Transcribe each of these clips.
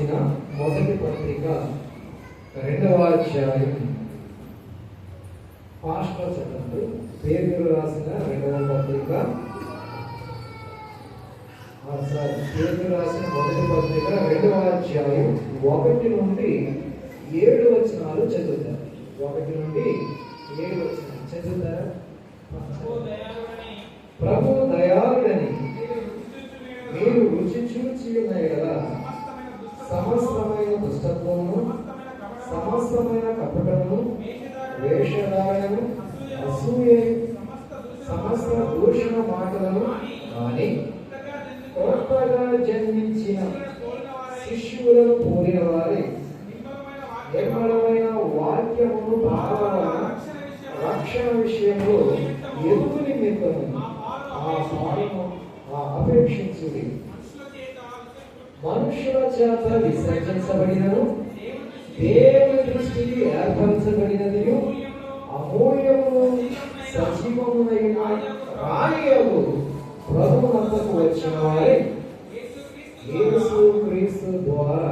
రాసిన మొదటి పత్రిక 2వ అధ్యాయం. పాస్టర్ చదవండి. పేతురు రాసిన 2వ పత్రిక, పేతురు రాసిన మొదటి పత్రిక 2వ అధ్యాయం 1 నుండి 7 వచనాలు చదువుతారు. 1 నుండి 7 వచనాలు చదువుతారా? ప్రభు దయాళుడని మీరు రుచి చూచి ఉన్నాయి కదా. సమస్తమైన దుష్టత్వము, సమస్తమైన కపటము, వేషధారణము, అసూయ, సమస్త దూషణ మాటలను కానీ కొత్తగా జన్మించిన శిష్యులను పోలిన వారి నిర్మలమైన వాక్యమును రక్షణ విషయంలో ఎదుగు నిమిత్తము అపేక్షించుడి. మనుషుల చేత విసర్జించబడినను దేవుని దృష్టికి ఏర్పరచబడినది అమూల్యము సజీవమునైన రాయగు ప్రభువునకు వచ్చిన వారి యేసు క్రీస్తు ద్వారా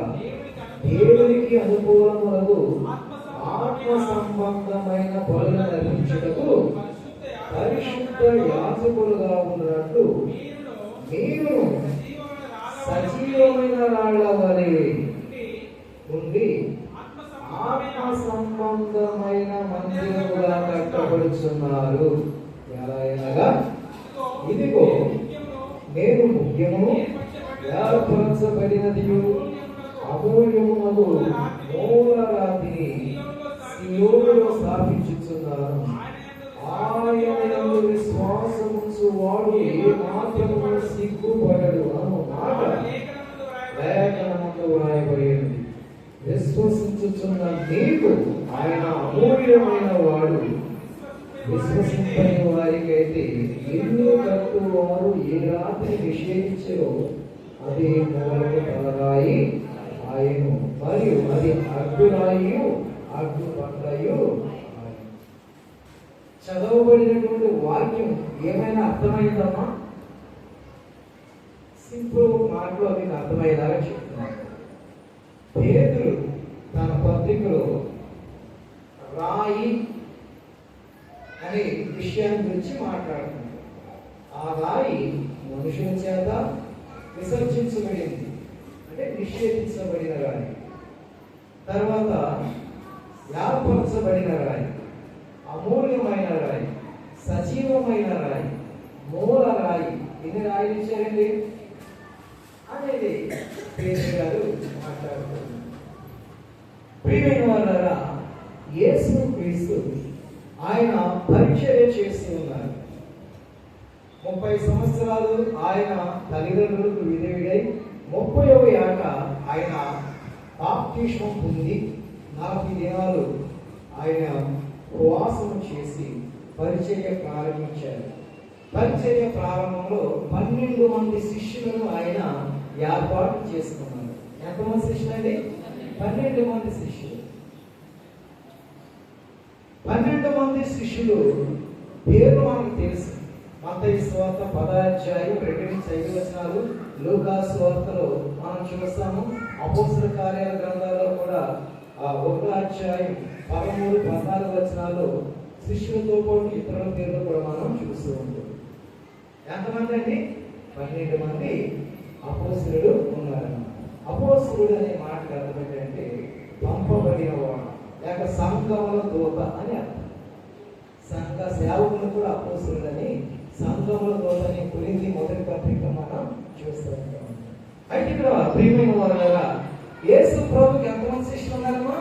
దేవునికి అనుకూలములకు ఆత్మ సంబంధమైన పనులు నిర్మించుటకు పరిశుద్ధ యాజకులుగా ఉన్నట్టు మీరు సజీవమైన రాళ్ల వలె ఉండి ఆత్మ సంబంధమైన మందిరముగా కట్టబడుచున్నారు. ఎలా అనగా, ఇదిగో నేను ముఖ్యము ఏర్పరచబడినది అమూల్యమునకు మూలరాతిని సియోనులో స్థాపించుచున్నాను. ఆయనయందు విశ్వాసముంచు వాడు ఏ మాత్రము సిగ్గుపడడు అను మాట లేఖనమందు వ్రాయబడింది. విశ్వసించుచున్న నీకు ఆయన అమూల్యమైన వాడు. విశ్వసింపని వారికైతే ఇల్లు కట్టువారు ఏ రాత్రి నిషేధించో అది మొదటి తలరాయి ఆయను, మరియు అది అడ్డురాయు అడ్డుపడ్డాయు. చదవబడినటువంటి వాక్యం ఏమైనా అర్థమైందమ్మా? సింపుల్ మాటలో మీకు అర్థమయ్యేలాగా చెప్తున్నాను. పేతురు తన పత్రికలో రాయి అనే విషయాన్ని గురించి మాట్లాడుతున్నాడు. ఆ రాయి మనుషుల చేత విసర్జించబడింది, అంటే నిషేధించబడిన రాయి. తర్వాత ఏర్పరచబడిన రాయి, అమూల్యమైన రాయి, సజీవమైన రాయి, మూల రాయి. ఎన్ని రాయిలు ఇచ్చారండి అనేది పేతురు గారు మాట్లాడుతున్నారు. ప్రియమైన వారలారా, యేసు క్రీస్తు ఆయన పరిచర్య చేస్తూ ఉన్నారు. 30 సంవత్సరాలు ఆయన తల్లిదండ్రులకు విధేయుడై 30వ ఏట ఆయన బాప్తిస్మం పొంది 40 దినాలు ఆయన ఉపవాసం చేసి పరిచర్య ప్రారంభించారు. పరిచర్య ప్రారంభంలో 12 మంది శిష్యులను ఆయన ఏర్పాటు చేసుకున్నారు. ఎంతమంది శిష్యులు అండి? 12 మంది శిష్యులు. 12 మంది శిష్యులు పేరు మనకు తెలుసు. మత్తయి సువార్త 10వ అధ్యాయం 2-5 వచనాలు, లూకా సువార్తలో మనం చూస్తాము. అపోస్తల కార్యాల గ్రంథాల్లో కూడా 1వ అధ్యాయం 13-14 వచనాల్లో శిష్యులతో పాటు ఇతరుల పేర్లు కూడా మనం చూస్తూ ఉంటాం. ఎంతమంది అండి? 12 మంది అపోస్తలులు ఉన్నారు. అపోస్తలుడు అనే మాటకు అర్థం ఏంటంటే పంపబడిన వాడు, లేక సంఘముల దూత అని అర్థం. సంఘ సేవకులు కూడా అపోస్తలుడని, సంఘముల దూతని కొరింథీ మొదటి పత్రిక మనం చూస్తూ ఉంటాం. అయితే ఇక్కడ ప్రియమైన వారలారా, యేసు ప్రభుకి ఎంతమంది శిష్యులు ఉన్నారమ్మా?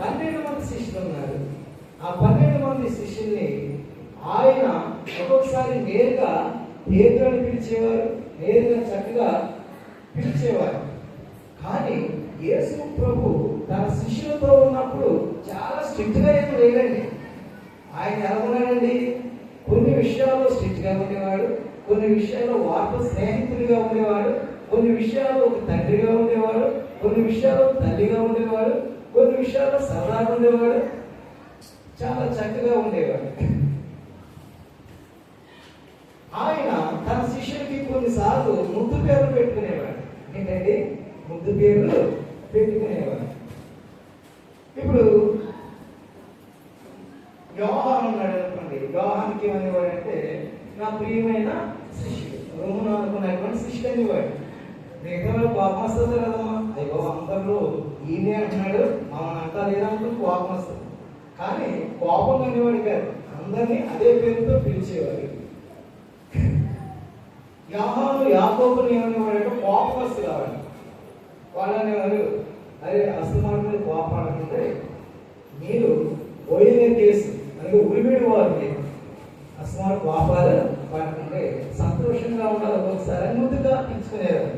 12 మంది శిష్యులు ఉన్నారు. ఆ 12 మంది శిష్యుల్ని ఆయన ఒక్కొక్కసారి నేరుగా పేతురుని పిలిచేవారు, నేరుగా చక్కగా పిలిచేవారు. కానీ యేసు ప్రభు తన శిష్యులతో ఉన్నప్పుడు చాలా స్ట్రిక్ట్ గా ఏమి లేదండి. ఆయన ఎలా ఉన్నాడండి? కొన్ని విషయాల్లో స్ట్రిక్ట్ గా ఉండేవాడు, కొన్ని విషయాల్లో వార్త స్నేహితుడిగా ఉండేవాడు, కొన్ని విషయాల్లో ఒక తండ్రిగా ఉండేవాడు, కొన్ని విషయాల్లో తల్లిగా ఉండేవాడు, కొన్ని విషయాల్లో సరదాగా ఉండేవాడు, చాలా చక్కగా ఉండేవాడు. ఆయన తన శిష్యుడికి కొన్నిసార్లు ముద్దు పేర్లు పెట్టుకునేవాడు. ఏంటంటే ముద్దు పేర్లు పెట్టుకునేవారు. ఇప్పుడు యోహాను ఉన్నాడు అనుకోండి, యోహానికి ఏమనేవాడు అంటే నా ప్రియమైన శిష్యుడు, రోమను అనుకున్నటువంటి శిష్యుడు అనేవాడు. మిగతా కోపం వస్తుంది కదమ్మా, అయ్యో అందరూ ఈయనే అంటున్నాడు మమ్మల్ని అంతా లేదనుకుని కోపం వస్తుంది. కానీ కోపం అనేవాడు కాదు, అందరినీ అదే పేరుతో పిలిచేవాడు. యోహాను యాకోబుని ఏమనేవాడంటే కోపం వస్తుంది కావాలి. వాళ్ళు అనేవారు, అరే అసలు మన మీద కోపాడుతుంటే మీరు పోయిన కేసు అందుకే ఉరిమిడి వారు మీరు అసలు కోపాలు పడుతుంటే సంతోషంగా ఉండాలి ఒకసారి ముందుగా పిలుచుకునేవారు.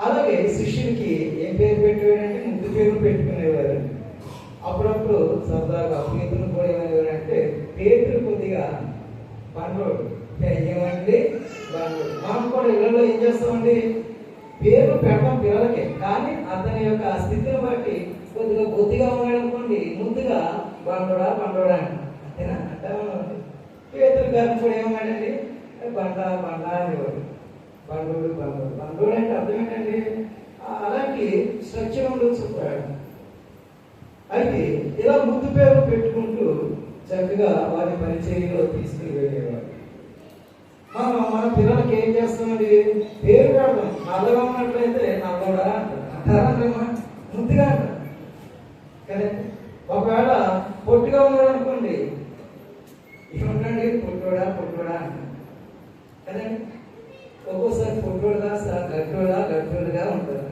అలాగే శిష్యుడికి ఏం పేరు పెట్టేవాడంటే ముద్దు పేరు పెట్టుకునేవారు. అప్పుడప్పుడు సరదాగా పేతులు కూడా ఏమనేవారంటే పేతులు కొద్దిగా బండోడు ఏమండి బండోడు. మనం కూడా ఇళ్ళలో ఏం చేస్తామండి, పేరు పెట్టడం పిల్లలకే, కానీ అతని యొక్క స్థితిని బట్టి కొద్దిగా బొద్దిగా ఉన్నాడు అనుకోండి ముందుగా బండోడా బండోడా అంతేనా అంటే పేతులు గారిని కూడా ఏమన్నాడండి బండ బండ అనేవాడు. బండోడు బండోడు బండోడు అంటే అర్థం ఏంటండి, అలాంటి స్ట్రక్చర్ ఉండొచ్చు. అయితే ఇలా ముద్దు పేరు పెట్టుకుంటూ చక్కగా వారి పరిచర్యలో తీసుకుని వెళ్ళేవారు. మన పిల్లలకి ఏం చేస్తామండి, పేరు పెడతాం. నల్లగా ఉన్నట్లయితే నల్లగా అంటారా, ముద్దుగా అంటారు కదండి. ఒకవేళ పొట్టుగా ఉన్నాడు అనుకోండి ఏమంటండి పొట్టోడా పొట్టోడా అంటారు కదండి. ఒక్కోసారి పొట్టోడుగా గట్టోడుగా ఉంటారు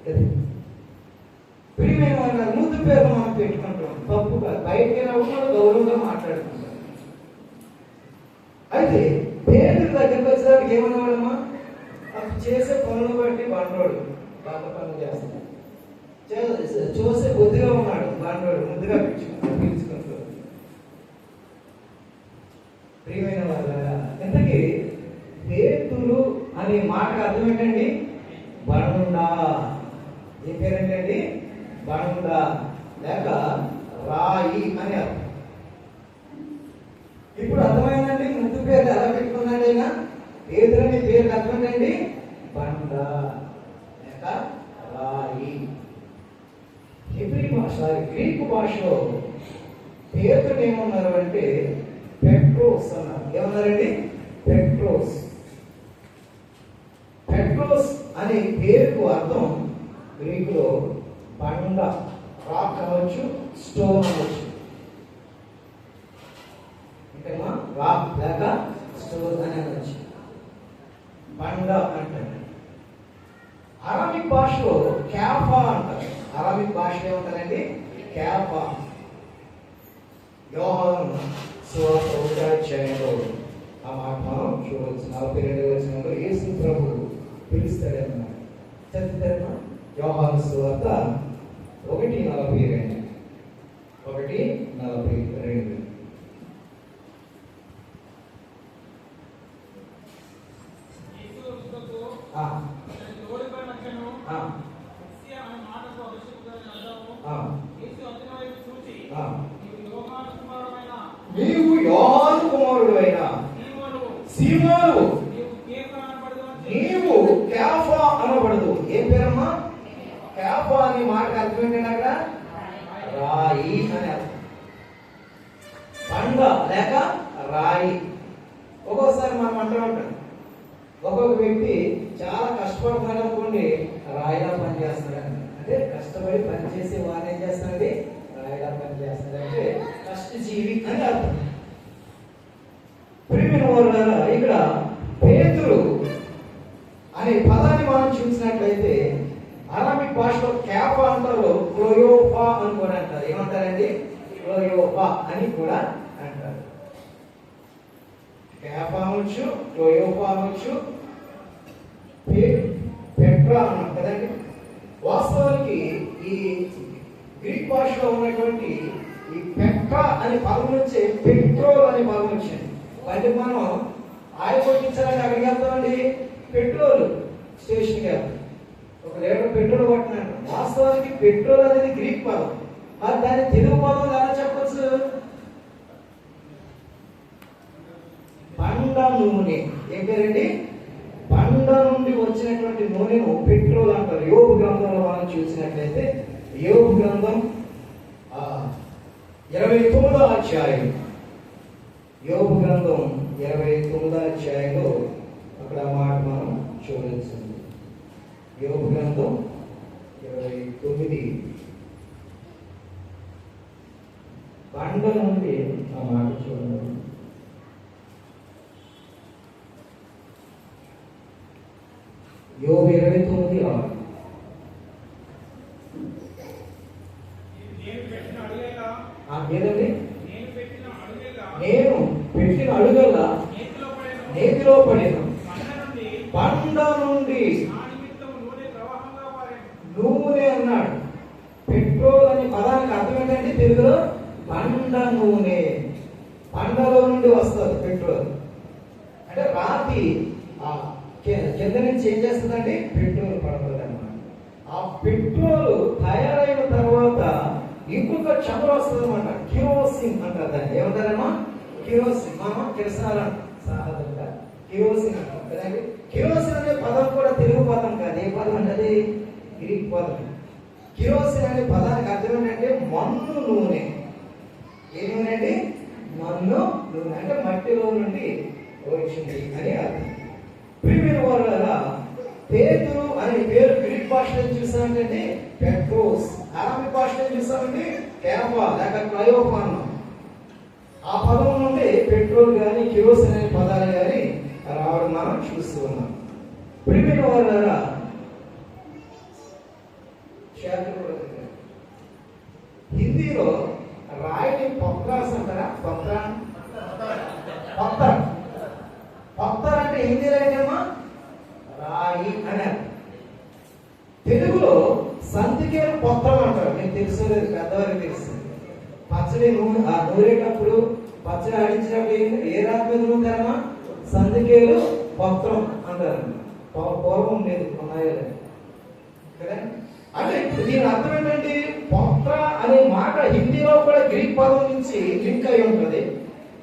కదా. ప్రియమైన వాళ్ళ ముద్దు పేరు మనం పెట్టుకుంటాం, తప్పుగా బయటికి వెళ్ళినప్పుడు గౌరవంగా మాట్లాడుకుంటాం. అయితే పేరు దగ్గరికి వచ్చేదానికి ఏమన్నాడమ్మా, అప్పుడు చేసే పనులు బట్టి బండోడు బాగా పనులు చేస్తాడు, చూసే బొద్దుగా ఉన్నాడు బండోడు ముందుగా పిలుచుకుంటాడు. ప్రియమైన వాళ్ళ ఇంతకీ పేతులు అనే మాటకు అర్థం ఏంటండి, బండా. ఏ పేరేంటండి, బండా లేక రాయి అని అర్థం. ఇప్పుడు అర్థమైందండి ముద్దు పేరు ఎలా పెట్టుకున్నాడు అయినా. పేదలు అనే పేరు అర్థం ఏంటండి, బండ లేక రాయి. గ్రీకు భాషలో పేతుడు ఏమన్నారు అంటే పెట్రోస్ అన్నారు. ఏమన్నారండి, పెట్రోస్. పెట్రోస్ అనే పేరుకు అర్థం గ్రీకులో బండ, రాక్ అవ్వచ్చు, స్టోన్ అవ్వచ్చు. ఇంకేమా రాక్ లేక స్టోన్ అని అనొచ్చు, బండ అంటారు. అరామిక్ భాషలో క్యాఫా అంటారు. అరామిక్ భాషలో ఏమంటారండి, క్యాఫా. యోహాను సువార్త 1వ అధ్యాయంలో ఆ మాట మనం చూడవచ్చు. 42వ వచనంలో యేసు ప్రభువు పిలుస్తాడన్నమాట. చదువుతారమ్మా, యోహాను సువార్త 1:42. 1:42. నీవు యోహాను కుమారుడు అయిన సీమోను, నీవు కేఫా అనబడదు. ఏం పేరమ్మా, కేఫా అనే మాటకు అర్థం ఏంటంటే రాయి అని అర్థం. బండ లేక రాయి. ఒక్కొక్కసారి మనం అంటూ ఉంటాం, ఒక్కొక్క వ్యక్తి చాలా కష్టపడుతున్నాడు అనుకోండి, రాయిలా పనిచేస్తున్నాడు అంటే కష్టపడి పనిచేసే వారు ఏం చేస్తారండి, రాయిలా పనిచేస్తారంటే కష్టజీవి అని అర్థం. ప్రియమైన వారు ఇక్కడ పేతురు అనే పదాన్ని మనం చూసినట్లయితే అరామిక్ భాషలో క్యాఫా అంటారు, క్లోయోఫా అని కూడా అంటారు. ఏమంటారండి, క్లోయోఫా అని కూడా అంటారు. క్యాఫా అనొచ్చు, క్లోయోఫా అనొచ్చు, పెట్రా అన్నారు కదండి. వాస్తవానికి ఈ గ్రీక్ భాషలో ఉన్నటువంటి ఈ పెట్రా అనే పదం నుంచి పెట్రోల్ అనే పదం వచ్చింది. అంటే మనం ఆయిల్ కొట్టించాలని అక్కడికి వెళ్తామండి, పెట్రోల్ స్టేషన్కి వెళ్తాం, 1 లీటర్ పెట్రోల్ కొట్టినట్టు. వాస్తవానికి పెట్రోల్ అనేది గ్రీక్ పదం. మరి దాని తెలుగు పదం ఎలా చెప్పచ్చు, బండ నూనె. ఏం పేరండి, బండ నుండి వచ్చినటువంటి నూనెను పెట్రోల్ అంటారు. యోబు గ్రంథంలో మనం చూసినట్లయితే యోబు గ్రంథం 29వ అధ్యాయం, యోబు గ్రంథం 29వ అధ్యాయంలో అక్కడ మాట మనం చూడవచ్చు. యోబు గ్రంథం 29 బండ నుండి ఆ మాట చూడండి. యోబు 29:6. ఏదండి? నేను పెట్టిన అడుగల్లా నేతిలో పడిన బండ నుండి నూనె అన్నాడు. పెట్రోల్ అనే పదానికి అర్థం ఏంటంటే తెలుగులో బండ నూనె. బండలో నుండి వస్తుంది పెట్రోల్. అంటే రాతి కింద నుంచి ఏం చేస్తుందండి? పెట్రోల్ పడుతుంది అన్నమాట. ఆ పెట్రోల్ తయారైన తర్వాత ఇంకొక చమురు వస్తుంది అనమాట. కిరోసిన్ అంటారు దాన్ని. ఏమంటారమ్మా? కిరోసిన్. మనం కిరసనాలు సాధారణంగా కిరోసిన్ అంటాం కదండి. కిరోసిన్ అనే పదం కూడా తెలుగు పదం కాదు. ఏ పదం అంటే అది గ్రీక్ పదం. కిరోసిన్ అనే పదానికి అర్థం ఏంటంటే మన్ను నూనె. ఏ నూనె అండి? మన్ను నూనె. అంటే మట్టిలో నుండి వచ్చింది అని అర్థం. ప్రియమైన వారులారా, పేతురు అనే పేరు గ్రీక్ భాషలో చూసామంటే పెట్రోస్. అరబిక్ భాషలో చూసామంటే కేఫా లేక క్లయోపాన్. ఆ పదం నుండి పెట్రోల్ కానీ కిరోసిన్ అనే పదాలు కానీ రావడం మనం చూస్తూ ఉన్నాం. ప్రియమైన వారులారా, హిందీలో రాయిని పత్రాస్ అంటారా? పత్తర్ అంటే హిందీలో ఏంటమ్మా? రాయి అని. తెలుగులో సంతికేలు పత్రం అంటారు. మీకు తెలుసు, పెద్దవారికి తెలుసు. పచ్చడి నూరేటప్పుడు పచ్చడి ఆడించినప్పుడు ఏ రాతి మీద నూరుతారమ్మా? సంతికేలు పత్రం అంటారు. పూర్వం లేదు ఉన్నాయో కదా. అంటే ఇప్పుడు దీని అర్థం ఏంటంటే పత్ర అనే మాట హిందీలో కూడా గ్రీక్ పదం నుంచి లింక్ అయి ఉంటుంది.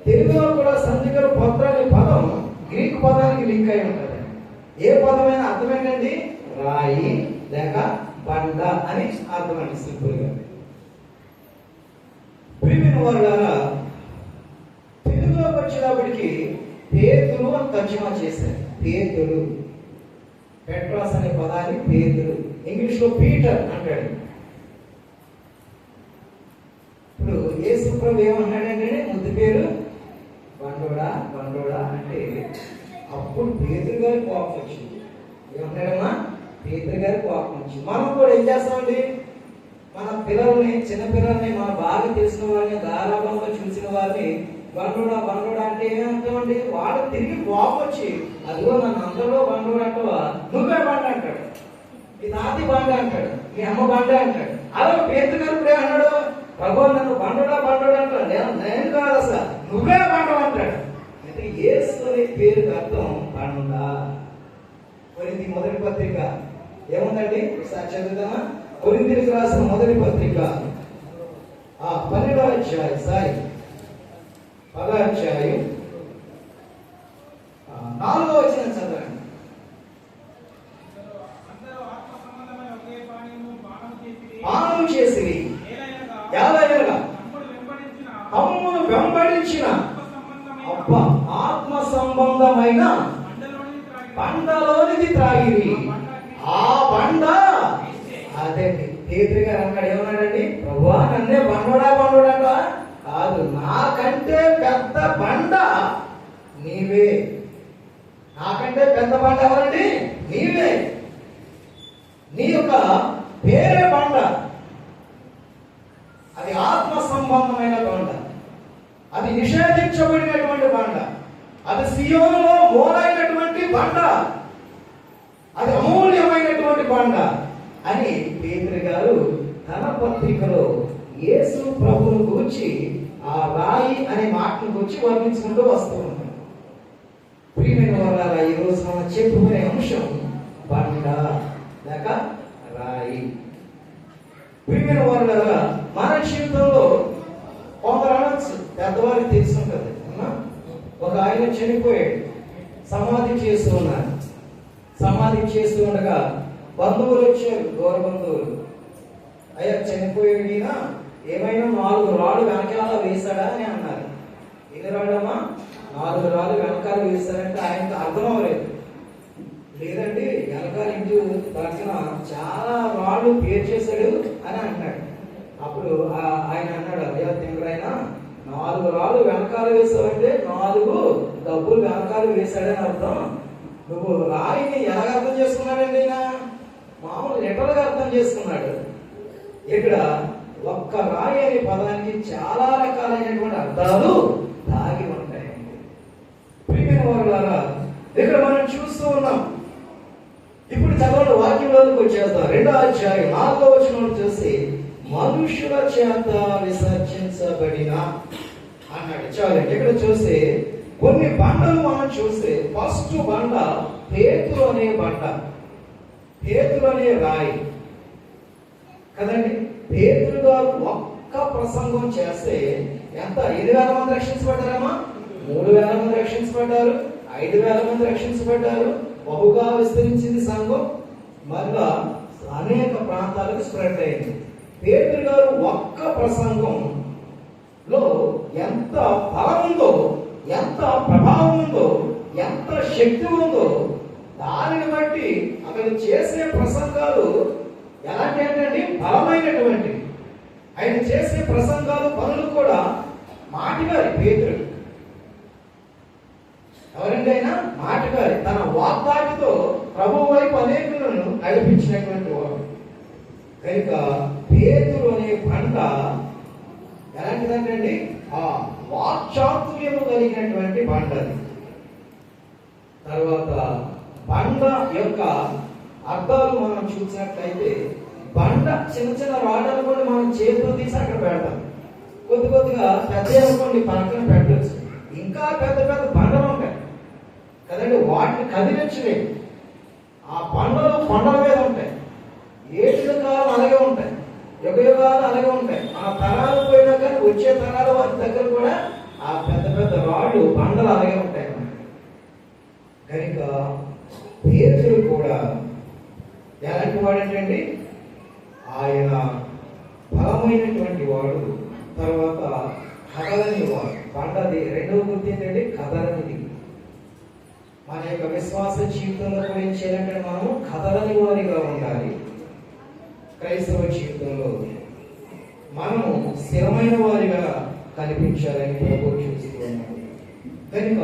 తెలుగులో కూడా సంధికలు పత్ర అనే పదం గ్రీక్ పదానికి లింక్ అయి ఉంటుంది. ఏ పదమైన అర్థం ఏంటండి? రాయి లేక బండ అని అర్థమండి సింపుల్ గా. ప్రియమైన వారులారా, తెలుగులోకి వచ్చేటప్పటికి పేతురు అని తర్జుమా చేశారు. పేతురు, పెట్రాస్ అనే పదాన్ని పేతురు, ఇంగ్లీష్ లో పీటర్ అంటాడు. ఇప్పుడు యేసు ప్రభు ఏమన్నాడంటే ముద్దు పేరు బండోడా అంటే అప్పుడు పేతురు గారి కోపం వచ్చింది. ఏమన్నాడమ్మా? పేతురు గారి కోపం వచ్చింది. మనం కూడా ఏం చేస్తామండి? మన పిల్లల్ని, చిన్న పిల్లల్ని, మన బాగా తెలిసిన వారిని, గారాబంగా చూసిన వారిని బండోడా అంటే ఏమంటామండి? వాడు తిరిగి కోపం వచ్చి అదిగో నన్ను అందరిలో బండోడు అంటావా? నువ్వే బండ అంటాడు. ఈ నాది బండ అంటాడు, మీ అమ్మ బండ అంటాడు. అలా పేతురు గారు కూడా అన్నాడు, ప్రభు నన్ను బండోడా అంటాడు. నేను కాదు అసలు, నువ్వే బండ అంటాడు. అయితే యేసు అనే పేరుకి అర్థం బండ. కొరింథీ మొదటి పత్రిక ఏముందండి? ఒకసారి చదువుతామా? కొరింథీయులకు రాసిన మొదటి పత్రిక 12వ అధ్యాయం 10వ అధ్యాయం 4వ వచనం చదవండి. పానం చేసి యాదయ్యగా తమ్మును వెంబడించిన ఆత్మ సంబంధమైన బండలోనిది త్రాగిరి. ఆ బండ అదే పేతురు గారు అన్నాడు. ఏమన్నాడండి? ప్రభువా నన్నే బండోడా కాదు, నాకంటే పెద్ద బండ నీవే. నాకంటే పెద్ద బండ ఎవరండి? నీవే. నీ యొక్క పేరే బండ. అది ఆత్మ సంబంధమైన బండ, అది నిషేధించబడినటువంటి బండ, అది సియోనులో మోరైనటువంటి బండ, అది అమూల్యమైనటువంటి బండ అని పేతురు గారు తన పత్రికలో యేసు ప్రభువును గురించి ఆ రాయి అనే మాటను గురించి వర్ణించుకుంటూ వస్తూ ఉంటారు. ప్రియమైన వారులారా, ఈ రోజు మనం చెప్పుకునే అంశం బండ లేక రాయి. ప్రియమైన వారులారా, మన జీవితంలో కొందరు అనొచ్చు, పెద్దవారికి తెలుసుంటది. ఒక ఆయన చనిపోయాడు, సమాధి చేస్తూ ఉన్నారు. సమాధి చేస్తూ ఉండగా బంధువులు వచ్చారు, దూర బంధువులు. అయ్యా చనిపోయినా ఏమైనా 4 రాళ్ళు వెనకాల వేశాడా అని అన్నారు. ఎన్ని రాళ్ళమ్మా? 4 రాళ్ళు వెనకాల వేశారంటే ఆయనకు అర్థం అవ్వలేదు. లేదండి వెనకాల ఇంటి పక్కన చాలా రాళ్ళు పేర్చేశాడు అని అంటున్నాడు. అప్పుడు ఆయన అన్నాడు, అయ్యా తింగరాయన 4 రాళ్ళు వెనకాల వేసావంటే 4 డబ్బులు వెనకాల వేశాడని అర్థం. నువ్వు రాయిని ఎలాగ అర్థం చేసుకున్నాడండి? ఆయన మామూలు లిటరల్గా అర్థం చేసుకున్నాడు. ఇక్కడ ఒక్క రాయి అనే పదానికి చాలా రకాలైనటువంటి అర్థాలు దాగి ఉంటాయండి. ప్రియమైన వారులారా, ఇక్కడ మనం చూస్తూ ఉన్నాం. ఇప్పుడు చదవండి, వాక్యంలోకి వచ్చేద్దాం. 2వ అధ్యాయం 4వ వచనం చూసి మనుషుల చేత విసర్జించబడిన అన్నాడు. చాలండి. ఇక్కడ చూస్తే కొన్ని బండలు మనం చూస్తే ఫస్ట్ బండ పేతురు అనే బండ, పేతురు అనే రాయి కదండి. పేతురు గారు ఒక్క ప్రసంగం చేస్తే ఎంత 5,000 మంది రక్షించబడ్డారమ్మా? 3,000 మంది రక్షించబడ్డారు, 5,000 మంది రక్షించబడ్డారు. బహుగా విస్తరించింది సంఘం, మళ్ళా అనేక ప్రాంతాలకు స్ప్రెడ్ అయింది. పేతురు గారు ఒక్క ప్రసంగంలో ఎంత బలం ఉందో, ఎంత ప్రభావం ఉందో, ఎంత శక్తి ఉందో దానిని బట్టి అతను చేసే ప్రసంగాలు ఎలాంటి అంటే బలమైనటువంటి, ఆయన చేసే ప్రసంగాలు పనులు కూడా మాటగారి. పేతురు ఎవరండి? ఆయన మాటగారి. తన వాగ్దాటితో ప్రభు వైపు అనేకులను నడిపించినటువంటి వాడు. కనుక పేతురు అనే బండ ఎలాంటిదంటే ఆ వాక్చాతుర్యము కలిగినటువంటి బండది. తర్వాత బండ యొక్క అర్థాలు మనం చూసినట్లయితే, బండ చిన్న చిన్న రాళ్ళను కూడా మనం చేతులు తీసి అక్కడ పెడతాం. కొద్దిగా పెద్ద అనుకోండి పక్కన పెట్టచ్చు. ఇంకా పెద్ద పెద్ద బండలు ఉంటాయి కదండి, వాటిని కదిలించలేము. ఆ బండలు కొండల మీద ఉంటాయి. ఏడు కాలం అలాగే ఉంటాయి, యుగ యుగాలు అలాగే ఉంటాయి. ఆ తరాలు పోయినా కానీ వచ్చే తరాల వారి దగ్గర కూడా ఆ పెద్ద పెద్ద రాళ్ళు బండలు అలాగే ఉంటాయి. కనుక పేతురు కూడా ఎలాంటి వాడంటే ఆయన బలమైనటువంటి వాడు. తర్వాత కదలని వాడు. బండది రెండవ గుర్తు ఏంటంటే కదలనిది. మన యొక్క విశ్వాస జీవితంలో కూడా ఏం చేయాలంటే మనము కదలని వారిగా ఉండాలి. క్రైస్తవ జీవితంలో మనము స్థిరమైన వారిగా కనిపించాలని ప్రభు చూస్తూ ఉన్నాడు. కనుక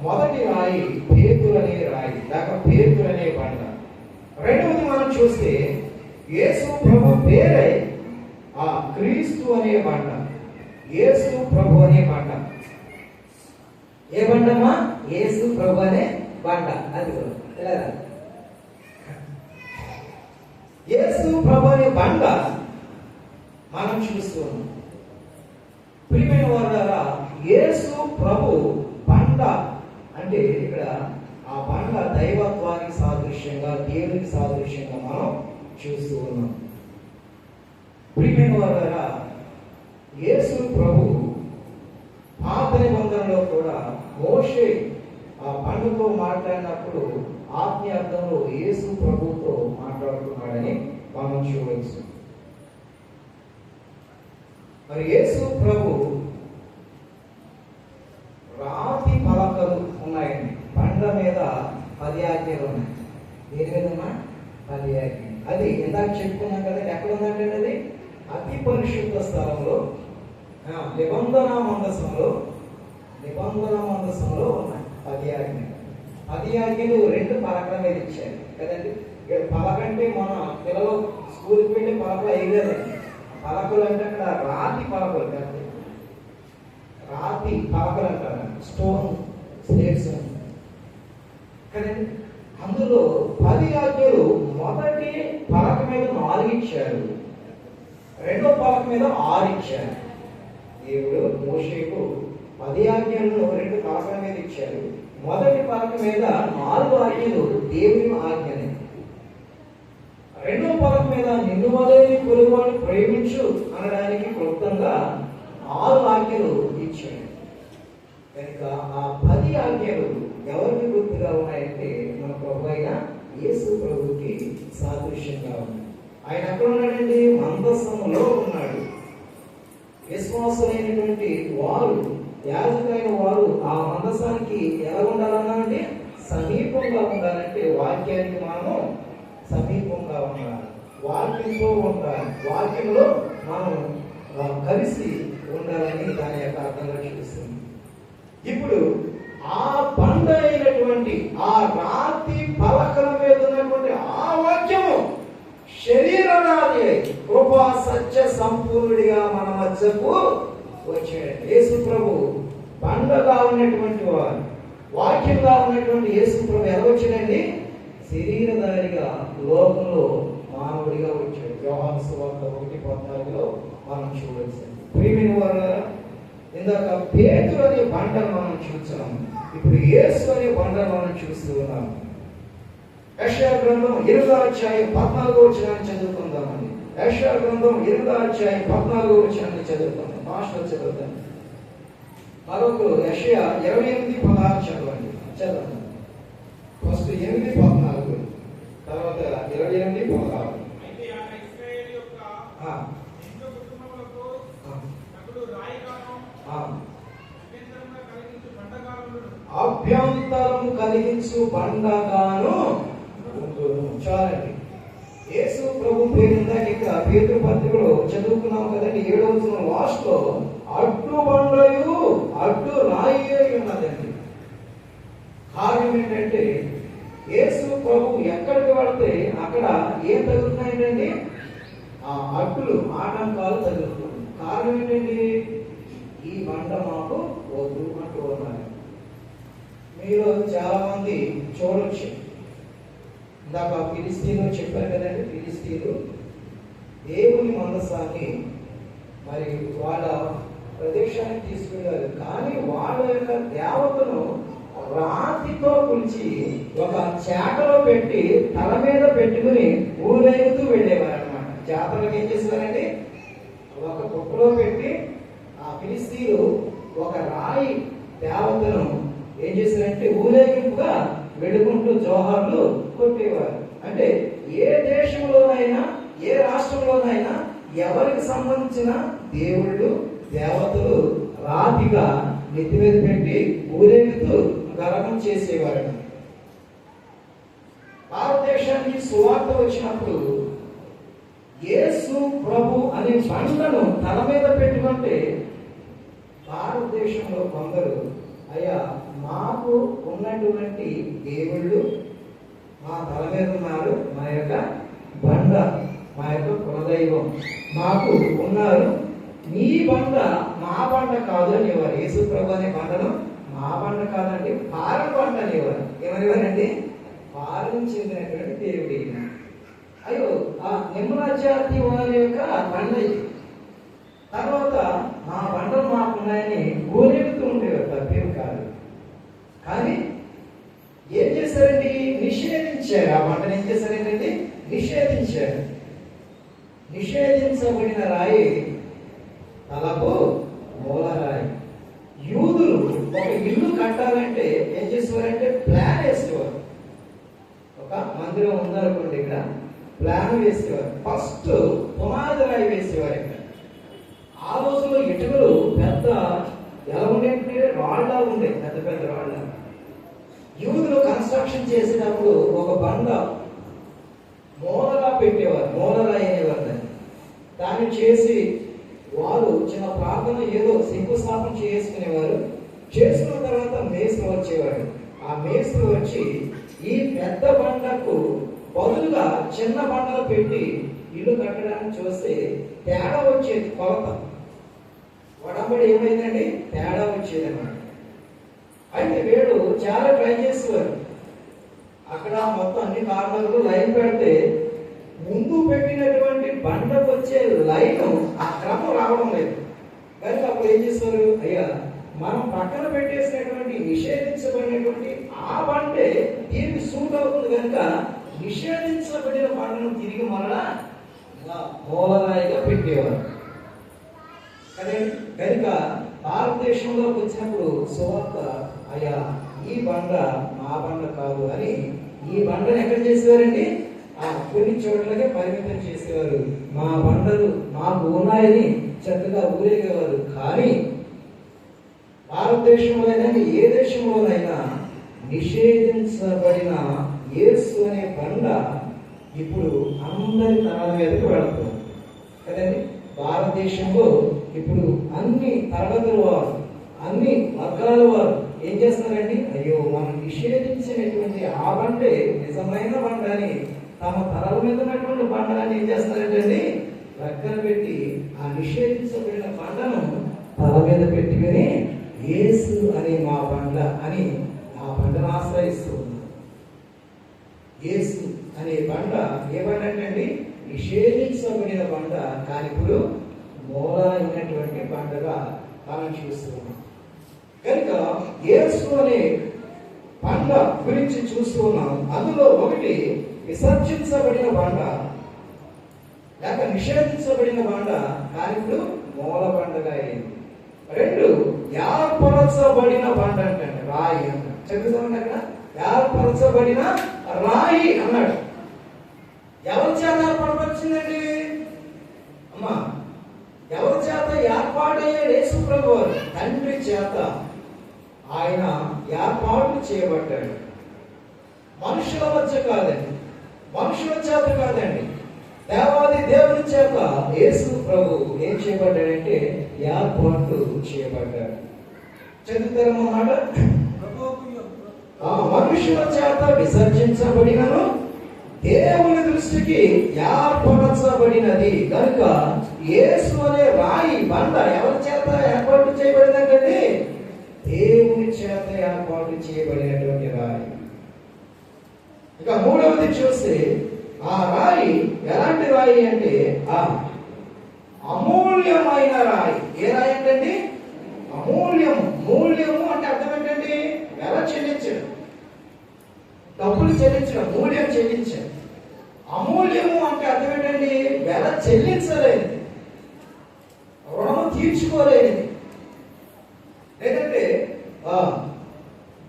మొదటి రాయి పేతురు అనే రాయి, లేక పేతురు అనే బండ. రెండవది మనం చూస్తే యేసు ప్రభు పేరే ఆ క్రీస్తు అనే బండ, యేసు ప్రభు అనే బండ. ఏ బండమ్మా? యేసు ప్రభు అనే బండ. అది యేసు ప్రభు అనే బండ మనం చూస్తూ ఉన్నాం. ప్రియమైన వారులారా, యేసు ప్రభు బండ అంటే ఇక్కడ ఆ బండ దైవత్వానికి సాదృశ్యంగా, దేవునికి సాదృశ్యంగా మనం చూస్తూ ఉన్నాం. ప్రియమైన వారులారా, యేసు ప్రభు పాత నిబంధనలో కూడా మోషే ఆ బండతో మాట్లాడినప్పుడు ఆత్మీయ అర్థంలో యేసు ప్రభుతో మాట్లాడుతున్నాడని మనం చూడవచ్చు. మరి యేసు ప్రభు రాతి పలకలు ఉన్నాయండి. బండ మీద 10 ఆజ్ఞలు ఉన్నాయి. దేని మీదమ్మా? 10 ఆజ్ఞలు. అది ఇందాక చెప్పుకున్నాం కదా, ఎక్కడ ఉందంటే అది అతి పరిశుద్ధ స్థలంలో నిబంధన మందసంలో ఉన్నాయి 10 ఆజ్ఞలు. 10 ఆజ్ఞలు 2 పలకల మీద ఇచ్చారు కదండి. ఇక్కడ పలకంటే మన పిల్లలు స్కూల్కి వెళ్ళి పలకలు వేయలేదండి. పలకలు అంటే అక్కడ రాతి పలకలు కాదు, రాతి పలకలు అంటారు, స్టోన్ స్లేట్స్ కదండి. అందులో 10 ఆజ్ఞలు మొదటి పలక మీద 4 ఇచ్చారు, రెండో పలక మీద 6 ఇచ్చారు. దేవుడు మోషేకు 10 ఆజ్ఞలను 2 పలకల మీద ఇచ్చారు. మొదటి పలక మీద 4 ఆజ్ఞలు దేవుని ఆజ్ఞలే. రెండో పలక మీద నిన్ను వలె నీ పొరుగువాడిని ప్రేమించు అనడానికి క్లుప్తంగా 6 ఆజ్ఞలు ఇచ్చాడు. కనుక ఆ 10 ఆజ్ఞలు ఎవరికి గుర్తుగా ఉన్నాయంటే మన ప్రభు అయిన సాదృశ్యంగా ఉంది. ఆయన ఎక్కడ ఉన్నాడండి? మందసములో ఉన్నాడు. విశ్వాసులైనటువంటి వారు, యాజకులైన వారు ఆ మందసానికి ఎలా ఉండాలన్నారంటే సమీపంగా ఉండాలంటే వాక్యానికి మనము సమీపంగా ఉండాలి, వాక్యంతో ఉండాలి, వాక్యంలో మనం కలిసి ఉండాలని దాని యొక్క అర్థంగా చూస్తుంది. ఇప్పుడు ఆ బండ అయినటువంటి ఆ రాతి పలకల మీద ఉన్నటువంటి ఆ వాక్యము శరీరనాది కృపా సత్య సంపూర్ణుడిగా మన మధ్యకు వచ్చాడు. యేసు ప్రభు బండగా ఉన్నటువంటి వారు, వాక్యంగా ఉన్నటువంటి యేసు ప్రభు ఎలా వచ్చాడండి? శరీరధారిగా లోకంలో మానవుడిగా వచ్చాడు. యోహాను సువార్త 1:14 మనం చూడాల్సింది. ప్రియమైన వారులారా, ఇందాక పేతురు అనే బండను మనం చూస్తున్నాం, ఇప్పుడు యేసు అనే బండను మనం చూస్తూ ఉన్నాం. యెషయా గ్రంథం 8:14 చదువుకుందామండి. యెషయా గ్రంథం 8:14 చదువుకుందాం. మాస్టర్ చదువుతాం. మరొకరు యెషయా 28:16 చదవండి. చదవండి. ఫస్ట్ 8:14, తర్వాత 28:16. అభ్యంతరం కలిగించు బండగాను చాలండి. యేసు ప్రభు పేరు ఇందాక ఇక్కడ పేతురు పత్రికలో చదువుకున్నాం కదండి. 7వ లాస్ట్ లో అడ్డు బండయు అడ్డు రాయి ఉన్నదండి. కారణం ఏంటంటే యేసు ప్రభు ఎక్కడికి వెళితే అక్కడ ఏం తగులుతున్నాయండి? ఆ అడ్డులు, ఆటంకాలు తగులుతుంది. కారణం ఏంటండి? ఈ బండ మాకు వద్దు అంటూ ఉన్నారు. మీరు చాలా మంది చూడొచ్చు, ఇందాక ఫిలిస్తీన్లు చెప్పారు కదండి. ఫిలిస్తీన్లు దేవుని మందసాన్ని మరి వాళ్ళ ప్రదేశానికి తీసుకెళ్ళారు, కానీ వాళ్ళ యొక్క దేవతను రాతితో పిలిచి ఒక చేటలో పెట్టి తల మీద పెట్టుకుని ఊరేగుతూ వెళ్ళేవారు అనమాట. జాతరలకు ఏం చేసేవారండి? ఒక కుప్పలో పెట్టి ఆ ఫిలిస్తీన్లు ఒక రాయి దేవతను ఏం చేశారంటే ఊరేగింపుగా వెడుకుంటూ జోహార్లు కొట్టేవారు. అంటే ఏ దేశంలోనైనా ఏ రాష్ట్రంలోనైనా ఎవరికి సంబంధించిన దేవుళ్ళు దేవతలు రాతిగా నెత్తి మీద పెట్టి ఊరేగుతూ గర్వం చేసేవారు. భారతదేశానికి సువార్త వచ్చినప్పుడు యేసు ప్రభు అనే బండను తల మీద పెట్టుకుంటే భారతదేశంలో కొందరు, అయ్యా మాకు ఉన్నటువంటి దేవుళ్ళు మా తల మీద ఉన్నారు, మా యొక్క బండ, మా యొక్క కులదైవం మాకు ఉన్నారు, మీ బండ మా బండ కాదు అనేవారు. యేసు ప్రభు అనే బండను మా బండ కాదండి, పారణ బండ అనేవారు. ఏమనేవారండి? పారణ చెందినటువంటి దేవుడి. అయ్యో ఆ నిమ్న జాతి వారి యొక్క బండ ఇది. తర్వాత మా బండలు మాకున్నాయని ఊరేగుతూ ఉండేవారు, తప్పేం కాదు. కానీ ఏం చేశారండి? నిషేధించారు. ఆ బండను ఏం చేశారండి? నిషేధించారు. నిషేధించబడిన రాయి తలకు మూలరాయి. యూదులు ఒక ఇల్లు కట్టాలంటే ఏం చేసేవారంటే ప్లాన్ వేసేవారు. ఒక మందిరం ఉందనుకోండి, ఇక్కడ ప్లాన్ వేసేవారు. ఫస్ట్ పునాది రాయి వేసేవారు. ఇక్కడ ఆ రోజుల్లో ఇటుకలు పెద్ద ఎలా ఉండేది? రాళ్ళ ఉండే, పెద్ద పెద్ద రాళ్ళ. యూదులు కన్స్ట్రక్షన్ చేసేటప్పుడు ఒక బండ మూలగా పెట్టేవారు, మూలరాయి అనేవారు. దాన్ని చేసి వారు చిన్న ప్రార్థన ఏదో శంకుస్థాపన చేసుకునేవారు. చేసుకున్న తర్వాత మేస్త్రి వచ్చేవాడు. ఆ మేస్త్రి వచ్చి ఈ పెద్ద బండకు బదులుగా చిన్న బండలు పెట్టి ఇల్లు కట్టడానికి చూస్తే తేడా వచ్చేది. కొలత వడంబడి ఏమైందండి? తేడా వచ్చేది అన్నమాట. అయితే వీడు చాలా ట్రై చేసేవారు. అక్కడ మొత్తం అన్ని కార్నర్లు లైన్ పెడితే ముందు పెట్టినటువంటి బండకు వచ్చే లైన్ ఆ క్రమం రావడం లేదు. కనుక అప్పుడు ఏం చేస్తారు? అయ్యా మనం పక్కన పెట్టేసినటువంటి నిషేధించబడినటువంటి ఆ బండే దీనికి సూట్ అవుతుంది కనుక నిషేధించబడిన బండను తిరిగి మరలా మూలరాయిగా పెట్టేవారు. కనుక భారతదేశంలోకి వచ్చినప్పుడు సువార్త, అయ్యా ఈ బండ మా బండ కాదు అని ఈ బండను ఎక్కడ చేసేవారండి? కొన్ని చోట్లకే పరిమితం చేసేవారు. మా బండలు మాకు ఉన్నాయని చక్కగా ఊరేగేవారు. కానీ భారతదేశంలోనైనా ఏ దేశంలోనైనా నిషేధించబడిన యేసు అనే బండ ఇప్పుడు అందరి తరాల మీదకి వెళుతుంది కదండి. భారతదేశంలో ఇప్పుడు అన్ని తరగతుల వారు, అన్ని వర్గాల వారు ఏం చేస్తున్నారండి, అయ్యో మనం నిషేధించినటువంటి ఆ బండే నిజమైన బండ అని తమ తరాల మీద ఉన్నటువంటి బండని ఏం చేస్తున్నారంటే ప్రక్కన పెట్టి ఆ నిషేధించబడిన బండను తల మీద పెట్టుకుని యేసు అనే మా బండ అని ఆ బండను ఆశ్రయిస్తూ ఉన్నారు. యేసు అనే బండ ఏ బండ అంటే నిషేధించబడిన బండ, కానీ ఇప్పుడు మూల అయినటువంటి బండగా మనం చూస్తూ ఉన్నాం. కనుక యేసు అనే బండ గురించి చూస్తూ ఉన్నాం. అందులో ఒకటి విసర్జించబడిన బండ లేక నిషేధించబడిన బండ, కానీ ఇప్పుడు మూల బండగా అయింది. రెండు, ఏర్పరచబడిన బండ అంటే రాయి అన్నాడు. చదువుతామండి అక్కడ ఏర్పరచబడిన రాయి అన్నాడు. ఎవరి చేత ఏర్పరచిందండి అమ్మా? ఎవరి చేత ఏర్పాటయ్యాడు? యేసు ప్రభువు తండ్రి చేత ఆయన ఏర్పాటు చేయబడ్డాడు. మనుషుల మధ్య కాదండి, మనుషుల చేత కాదండి, దేవాది దేవుని చేత యేసు ప్రభు ఏం చేయబడ్డాడంటే ఏర్పాటు చేయబడ్డాడు. చదువుతారన్నమాట. మనుషుల చేత విసర్జించబడినను దేవుని దృష్టికి ఏర్పరచబడినది. కనుక యేసు అనే రాయి బండ ఎవరి చేత ఏర్పాటు చేయబడిందంటే దేవుని చేత ఏర్పాటు చేయబడినటువంటి రాయి. ఇక మూడవది చూస్తే ఆ రాయి ఎలాంటి రాయి అంటే అమూల్యమైన రాయి. ఏ రాయి అంటే అమూల్యము. మూల్యము అంటే అర్థం ఏంటండి? వెల చెల్లించడం, డబ్బులు చెల్లించడం, మూల్యం చెల్లించడం. అమూల్యము అంటే అర్థం ఏంటండి? వెల చెల్లించలేనిది, రుణము తీర్చుకోలేనిది, లేదంటే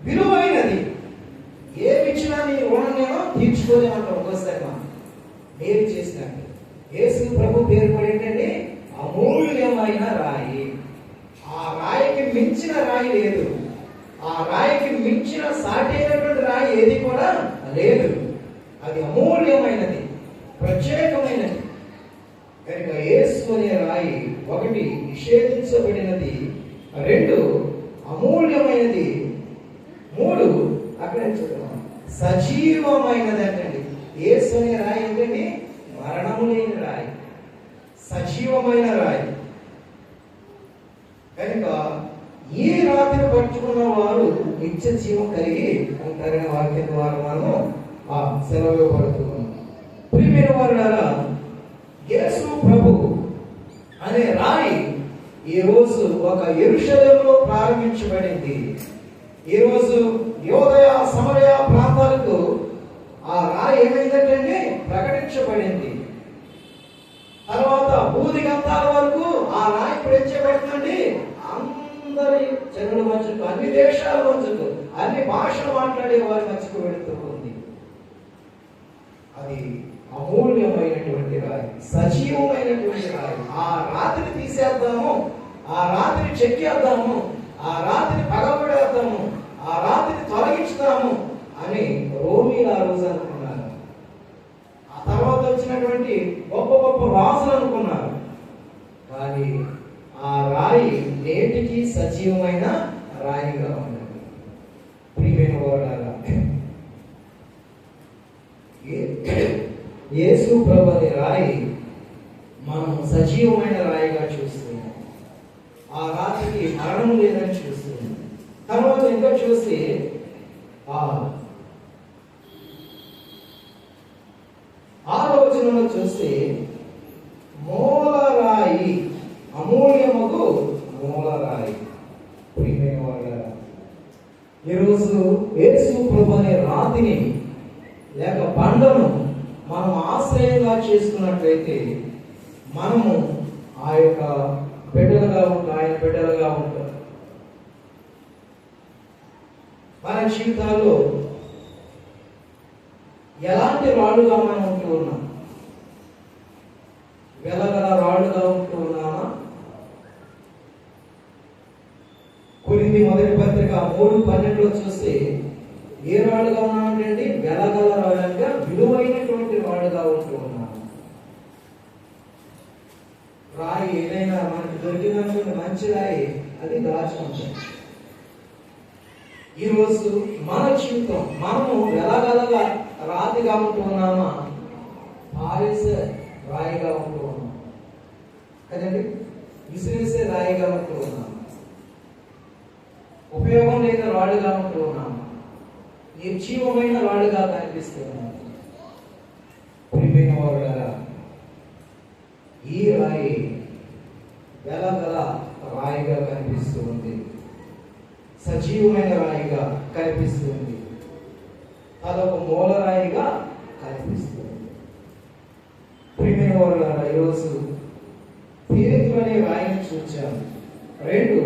విలువైనది. ఏమిచ్చినా నీ రుణం నేను తీర్చుకోలేమంటాం. ఒక్కోసారి మనం మీరు చేసినట్టు యేసు ప్రభు పేరు కూడా ఏంటండి? అమూల్యమైన రాయి. ఆ రాయికి మించిన రాయి లేదు. ఆ రాయికి మించిన సాటి అయినటువంటి రాయి ఏది కూడా లేదు. అది అమూల్యమైనది, ప్రత్యేకమైనది. కనుక యేసు అనే రాయి ఒకటి నిషేధించబడినది, రెండు అమూల్యమైనది, మూడు అక్కడ చూద్దాం సజీవమైనది అంటండి. యేసు అనే రాయి ఏంటండి? మరణము లేని రాయి, సజీవమైన రాయి. కనుక ఈ రాత్రి పట్టుకున్న వారు నిత్య జీవం కలిగి ఉంటారనే వాక్యం ద్వారా మనము సెలవు పడుతున్నాం. ప్రియమైన వారులారా, యేసు ప్రభు అనే రాయి ఈ రోజు ఒక యెరూషలేములో ప్రారంభించబడింది. ఈ రోజు యోదయ సమరయ ప్రాంతాలకు ఆ రాయి ఏమైందంటే ప్రకటించబడింది. తర్వాత భూదిగంతాల వరకు ఆ రాయి ఇప్పుడు ఏం చేయబడుతుందండి? అందరి జనుల మధ్యకు, అన్ని దేశాల మధ్యకు, అన్ని భాషలు మాట్లాడే వారి మధ్యకు వెళుతూ ఉంది. అది అమూల్యమైనటువంటి రాయి, సజీవమైనటువంటి రాయి. ఆ రాత్రి తీసేద్దాము, ఆ రాత్రి చెక్కేద్దాము, ఆ రాత్రి పగబడేద్దాము, ఆ రాత్రి తొలగించుదాము అని రోమీలు ఆ రోజు అనుకున్నారు. ఆ తర్వాత వచ్చినటువంటి గొప్ప గొప్ప రాజులు అనుకున్నారు. కానీ ఆ రాయి నేటికి సజీవమైన రాయిగా ఉన్నది. ప్రియమైన వారులారా, యేసు ప్రభు అనే రాయి మనం సజీవమైన రాయిగా చూస్తున్నాం. ఆ రాత్రికి మరణం లేదని చూస్తున్నాం. తర్వాత ఇంకా చూసి ఆ రోజులలో చూస్తే మూలరాయి, అమూల్యముకు మూలరాయి. ప్రియమైన వారులారా, ఈరోజు యేసు ప్రభు అనే రాతిని లేక బండను మనం ఆశ్రయంగా చేసుకున్నట్లయితే మనము ఆ యొక్క బిడ్డలుగా ఉంటాం, ఆయన బిడ్డలుగా ఉంటాం. మన జీవితాల్లో ఎలాంటి రాళ్ళుగా మనం ఉంటాం ఉన్నాం? వెలగల రాళ్ళుగా ఉంటూ ఉన్నామా? కొరింథీ మొదటి పత్రిక 3:12 చూస్తే ఏ రాళ్ళుగా ఉన్నామంటే వెలగల రాళ్ళుగా, విలువైనటువంటి రాళ్ళుగా ఉంటూ ఉన్నాము. రాయి ఏదైనా మనకి దొరికినటువంటి మంచి రాయి అది దాచుకుంటాం. ఈరోజు మన జీవితం మనము వెలగలగా రాతిగా ఉంటూ ఉన్నామా, పారేసే రాయిగా ఉంటూ ఉన్నాం కదండి? విసిరేసే రాయిగా ఉంటూ ఉన్నాం, ఉపయోగం లేని రాళ్ళుగా ఉంటూ ఉన్నాం, నిర్జీవమైన రాళ్ళుగా కనిపిస్తూ ఉన్నాం. ప్రియమైన వారులారా, ఈ రాయి వెలగల రాయిగా కనిపిస్తూ ఉంది, సజీవమైన రాయిగా కనిపిస్తుంది, అదొక మూలరాయిగా కనిపిస్తుంది. ప్రియమైన వారులారా, ఈరోజు పేతురు అనే రాయిని చూచాము, 2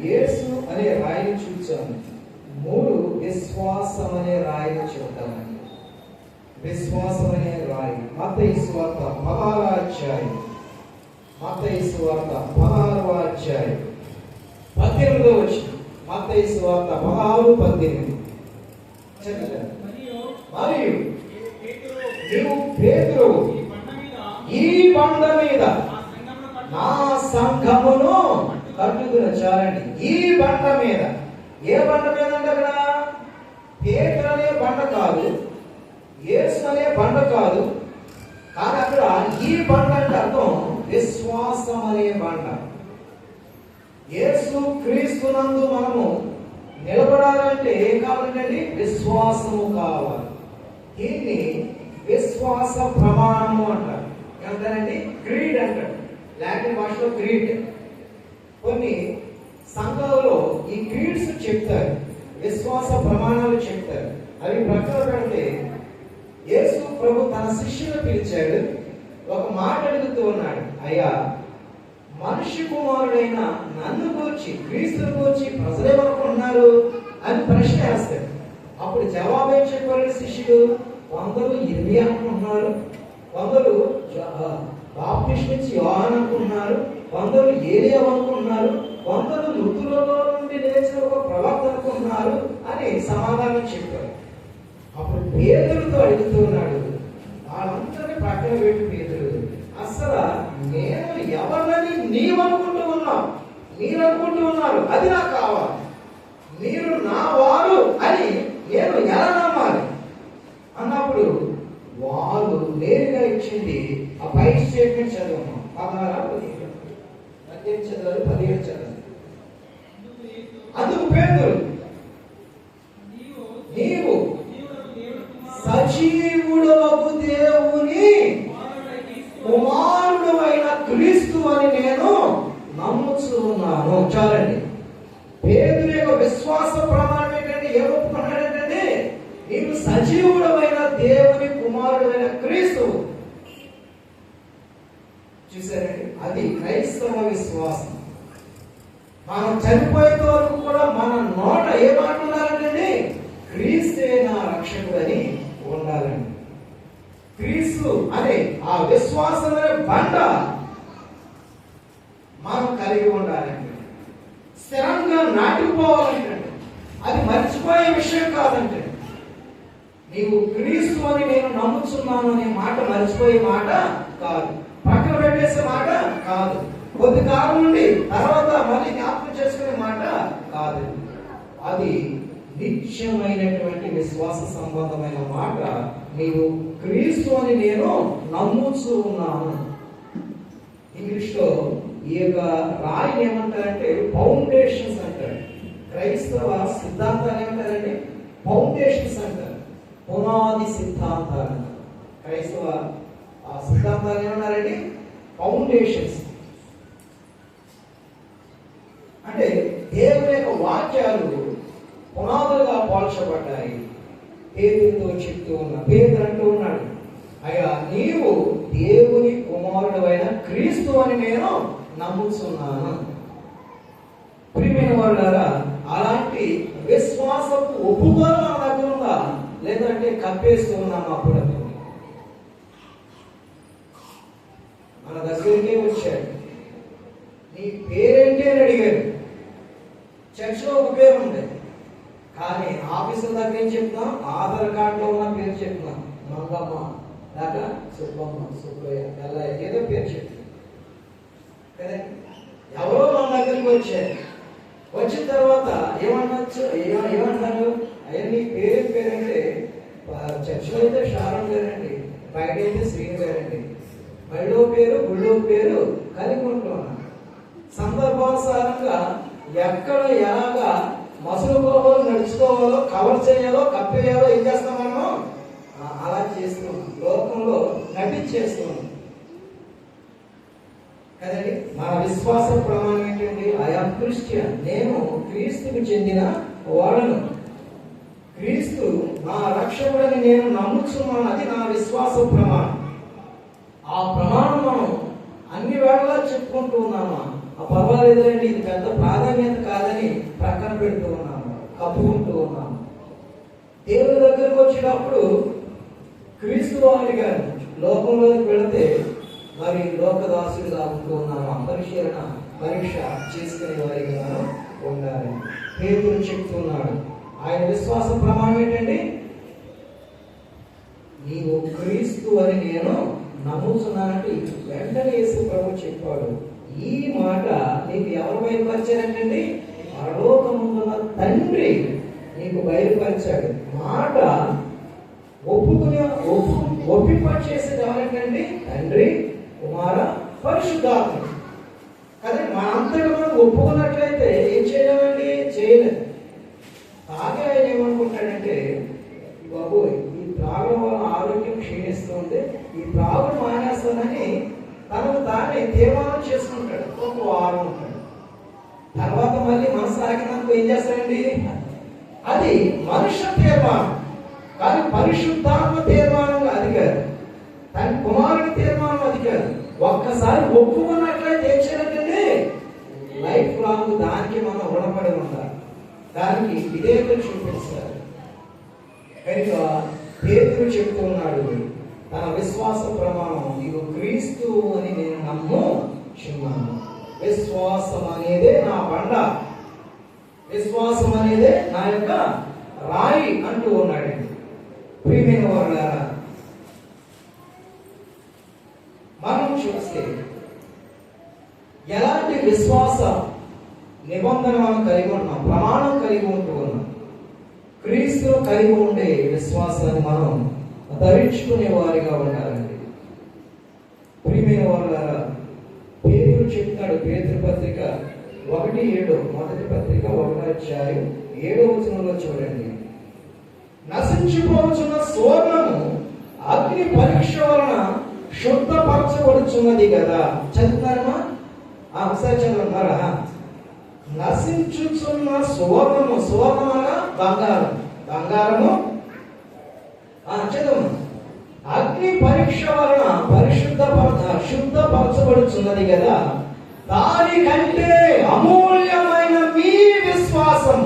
యేసు అనే రాయిని చూచాము, 3 విశ్వాసం అనే రాయిని చూద్దామండి. విశ్వాసం అనే రాయి మత్తయి సువార్త 16వ అధ్యాయం, మత్తయి సువార్త 16వ అధ్యాయం 18వ వచనం. మత్తయి సువార్త 16:18. మరియు నీవు పేతురు, ఈ బండ మీద నా సంఘమును కట్టుదును. చాలండి. ఈ బండ మీద, ఏ బండ మీద అంటే అక్కడ పేతురు అనే బండ కాదు, యేసు అనే బండ కాదు, కానీ అక్కడ ఈ బండ అంటే అర్థం విశ్వాసం అనే బండ. యేసు క్రీస్తునందు మనము నిలబడాలంటే ఏం కావాలంటే విశ్వాసము కావాలి. దీన్ని విశ్వాస ప్రమాణము అంటారు. ఏమంటారండి? క్రీడ్ అంటారు. లాటిన్ భాషలో క్రీడ్. కొన్ని సంఘాలలో ఈ క్రీడ్స్ చెప్తారు, విశ్వాస ప్రమాణాలు చెప్తారు. అవి ప్రక్కన పెడితే యేసు ప్రభు తన శిష్యులను పిలిచాడు, ఒక మాట అడుగుతూ ఉన్నాడు, అయ్యా మనిషి కుమారుడైన నన్ను గూర్చి, క్రీస్తుని గూర్చి ప్రజలేమనుకుంటున్నారు అని ప్రశ్న వేస్తాడు. అప్పుడు జవాబు ఏం చెప్పారు శిష్యుడు? కొందరు ఇర్మియా అనుకుంటున్నారు, కొందరు బాప్టిస్ట్ నుంచి యోహాను అనుకుంటున్నారు, కొందరు ఏలియా అనుకుంటున్నారు, కొందరు మృతులలో నుండి లేచిన ఒక ప్రవక్త అనుకుంటున్నారు అని సమాధానం చెప్పారు. అప్పుడు పేతురుతో అడుగుతున్నాడు, వాళ్ళందరినీ పక్కన పెట్టి పేతురు, అసలు నేను ఎవరిని నీవు అనుకుంటూ ఉన్నావు, మీరు అనుకుంటూ ఉన్నారు, అది నాకు కావాలి, మీరు నా వారు అని నేను ఎలా నమ్మాలి అన్నప్పుడు వాళ్ళు నేరుగా ఇచ్చింది ఆ పై స్టేట్మెంట్ చదవము. 16 చదవాలి, 17 చదవాలి. అందుకు పేతురు, నీవు సజీవుడవగు దేవుని కుమారుడు అయిన క్రీస్తు అని నేను నమ్ముచున్నాను. చాలండి. పేతురు యొక్క విశ్వాస ప్రమాణం ఏంటంటే, ఏం ఒప్పుకున్నాడంటే నీవు సజీవుడమైన దేవుని కుమారుడు అయిన క్రీస్తు. చూసారండి, అది క్రైస్తవ విశ్వాసం. మనం చనిపోయేంత వరకు కూడా మన నోట ఏ మాట ఉండాలంటే క్రీస్తే నా రక్షకుడని ఉండాలండి. క్రీస్తు అనే ఆ విశ్వాసం అనే బండ మనం కలిగి ఉండాలండి. స్థిరంగా నాటుకుపోవాలంటే అది మర్చిపోయే విషయం కాదంటే, నీవు క్రీస్తు అని నేను నమ్ముచున్నాను అనే మాట మర్చిపోయే మాట కాదు, పక్కన పెట్టేసే మాట కాదు, కొద్ది కాలం నుండి తర్వాత మళ్ళీ జ్ఞాపకం చేసుకునే మాట కాదు. అది నిత్యమైనటువంటి విశ్వాస సంబంధమైన మాట. నీవు క్రీస్తు అని నేను నమ్ముచూ ఉన్నాను. ఇంగ్లీష్ లో ఈ యొక్క రాయిని ఏమంటారంటే ఫౌండేషన్స్ అంటారు. క్రైస్తవ సిద్ధాంతాలు ఏమంటారంటే ఫౌండేషన్స్ అంటారు, పునాది సిద్ధాంతాలు. క్రైస్తవ సిద్ధాంతాలు ఏమన్నారండి? ఫౌండేషన్స్. అంటే దేవుని యొక్క వాక్యాలు పునాదులుగా పోల్చబడ్డాయి. పేతురుతో చెప్తూ ఉన్నా, పేతురు అంటూ ఉన్నాడు, అయ్యా నీవు దేవుని కుమారుడు అయిన క్రీస్తు అని నేను నమ్ముతున్నాను. ప్రియమైన వారులారా, అలాంటి విశ్వాసపు ఒప్పుకోలు మన దగ్గర ఉందా లేదంటే కప్పేస్తూ ఉన్నాము? అప్పుడప్పుడు మన దగ్గరికే వచ్చాడు. నీ పేరేంటి అని అడిగాడు. చర్చిలో ఒక పేరు ఉంది, కానీ ఆఫీసుల దగ్గర ఏం చెప్తున్నాం? ఆధార్ కార్డులో ఉన్న పేరు చెప్తున్నాం. మంగమ్మ లేక సుబ్బమ్మ, సుబ్బయ్య, ఎల్లయ్య, ఏదో పేరు చెప్తున్నాం కదండి. ఎవరో మన దగ్గరికి వచ్చారు. వచ్చిన తర్వాత ఏమంటారు? అయ్యా నీ పేరంటే చర్చిలో అయితే షారం గారండి, బయట అయితే శ్రీని గారండి, బడిలో పేరు గుళ్ళో పేరు కలిగి ఉంటున్నాను. సందర్భానుసారంగా ఎక్కడ ఎలాగా మసులుకోవాలో, నడుచుకోవాలో, కవర్ చేయాలో, కప్పేయాలో ఏం చేస్తాం మనం? అలా చేస్తున్నాం. లోకంలో నటించేస్తున్నాం కదండి. మన విశ్వాస ప్రమాణం ఏంటండి? ఐఆమ్ క్రిస్టియన్, నేను క్రీస్తుకు చెందిన వాడను, క్రీస్తు నా రక్షకుడని నేను నమ్ముచున్నాను. అది నా విశ్వాస ప్రమాణం. ఆ ప్రమాణం మనం అన్ని వేళలా చెప్పుకుంటూ ఉన్నామా? పర్వాలేదండి, ఇది పెద్ద ప్రాధాన్యత కాదని ప్రక్కన పెడుతూ ఉన్నాము, కప్పుకుంటూ ఉన్నాము. దేవుని దగ్గరకు వచ్చేటప్పుడు క్రీస్తు వారి గారు లోకంలోకి వెళితే మరి లోకదాసులుగా ఉంటూ ఉన్నాము. పరీక్ష చేసుకునే వారిగా ఉండాలి. పేతురు చెప్తున్నాడు, ఆయన విశ్వాస ప్రమాణం ఏంటండి? నీవు క్రీస్తు అని నేను నమ్ముతున్నానంటే వెంటనే యేసు ప్రభు చెప్పాడు. ఈ మాట నీకు ఎవరు బయలుపరిచారంటండి? పరలోకమున్న తండ్రి నీకు బయలుపరిచాడు. మాట ఒప్పింపచేసేది ఎవరంటండి? తండ్రి, కుమార, పరిశుద్ధాత్మ. కానీ మనంతటి మనం ఒప్పుకున్నట్లయితే ఏం చేయలేమండి? చేయలేదు. తాగే ఆయన ఏమనుకుంటాడంటే, బాబు ఈ త్రాగడం వల్ల ఆరోగ్యం క్షీణిస్తుంది, ఈ త్రాగుడు మానేస్తానని తనకు తానే తీర్మానం చేసుకుంటాడు. ఒక వారం ఉంటాడు. తర్వాత మళ్ళీ మనసు ఆగినందుకు ఏం చేస్తాడండి? అది మనుష్య తీర్మానం, కానీ పరిశుద్ధాత్మ తీర్మానం అది కాదు, తన కుమారుడి తీర్మానం అది కాదు. ఒక్కసారి ఒప్పుకున్నట్లయితే ఏం చేయాలంటే లైఫ్ లాంగ్ దానికి మనం రుణపడి ఉండాలి. దానికి విధేయత చూపిస్తారు. కనుక పేతురు చెప్తూ ఉన్నాడు, తన విశ్వాస ప్రమాణం ఇగో క్రీస్తు అని నేను నమ్ముచున్నాను. విశ్వాసం అనేదే నా బండ, విశ్వాసం అనేదే నా యొక్క రాయి అంటూ ఉన్నాడండి. ప్రియమైన వారులారా, మనం చూస్తే ఎలాంటి విశ్వాస నిబంధన మనం కలిగి ఉన్నాం, ప్రమాణం కలిగి ఉంటూ ఉన్నాం. క్రీస్తులో కలిగి ఉండే విశ్వాసాన్ని మనం ధరించుకునే వారిగా ఉండాలండి. ప్రియమైన వారులారా, పేతురు చెప్తాడు, పేతురు పత్రిక 1:7, మొదటి పత్రిక 1:7 చూడండి. నశించిపోవచ్చున్న సువర్ణము అగ్ని పరీక్ష వలన శుద్ధపరచబడుచున్నది కదా. చదువుతారమ్మా? ఒకసారి చదువుతారా? నశించుచున్న సువర్ణము, సువర్ణమగా బంగారం, బంగారము చదువు. అగ్ని పరీక్ష వలన శుద్ధపరచబడుచున్నది కదా, దానికంటే అమూల్యమైన మీ విశ్వాసం.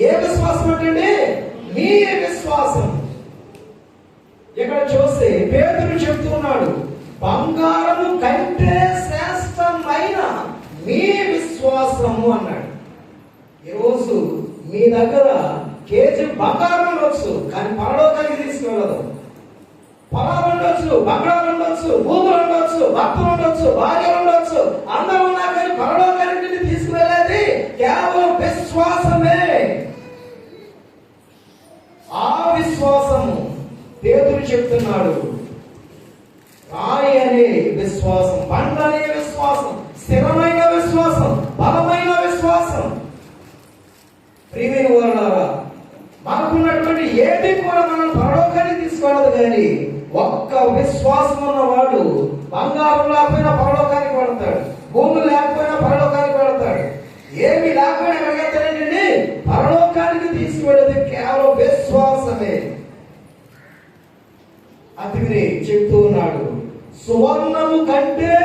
ఏ విశ్వాసం అంటే? మీ విశ్వాసం. ఇక్కడ చూస్తే పేతురు చెప్తున్నాడు, బంగారము కంటే శ్రేష్టమైన మీ విశ్వాసము అన్నాడు. ఈరోజు మీ దగ్గర కేజీ బంగారం ఉండొచ్చు, కానీ పరలోకానికి తీసుకెళ్ళదు. పొలాలు ఉండొచ్చు, బంగారం ఉండొచ్చు, భూములు ఉండొచ్చు, భక్తులు ఉండొచ్చు, భార్యలు ఉండొచ్చు, అందరూ ఉన్నా కానీ పరలోకానికి తీసుకువెళ్ళేది కేవలం విశ్వాసమే. ఆ విశ్వాసము పేతురు చెప్తున్నాడు. రాయి అనే విశ్వాసం, బండ అనే విశ్వాసం, స్థిరమైన విశ్వాసం, బలమైన విశ్వాసం. ప్రియమైన వారులారా, మనకున్నటువంటి ఏది కూడా మనం పరలోకానికి తీసుకెళ్ళదు. కానీ ఒక్క విశ్వాసం ఉన్నవాడు బంగారం లేకపోయినా పరలోకానికి వెళతాడు, భూములు లేకపోయినా పరలోకానికి వెళతాడు. ఏమి లేకపోయినా ఎక్కడికెళ్తాడండి? పరలోకానికి తీసుకువెళ్ళేది కేవలం విశ్వాసమే. అందుకని చెప్తూ ఉన్నాడు, సువర్ణము కంటే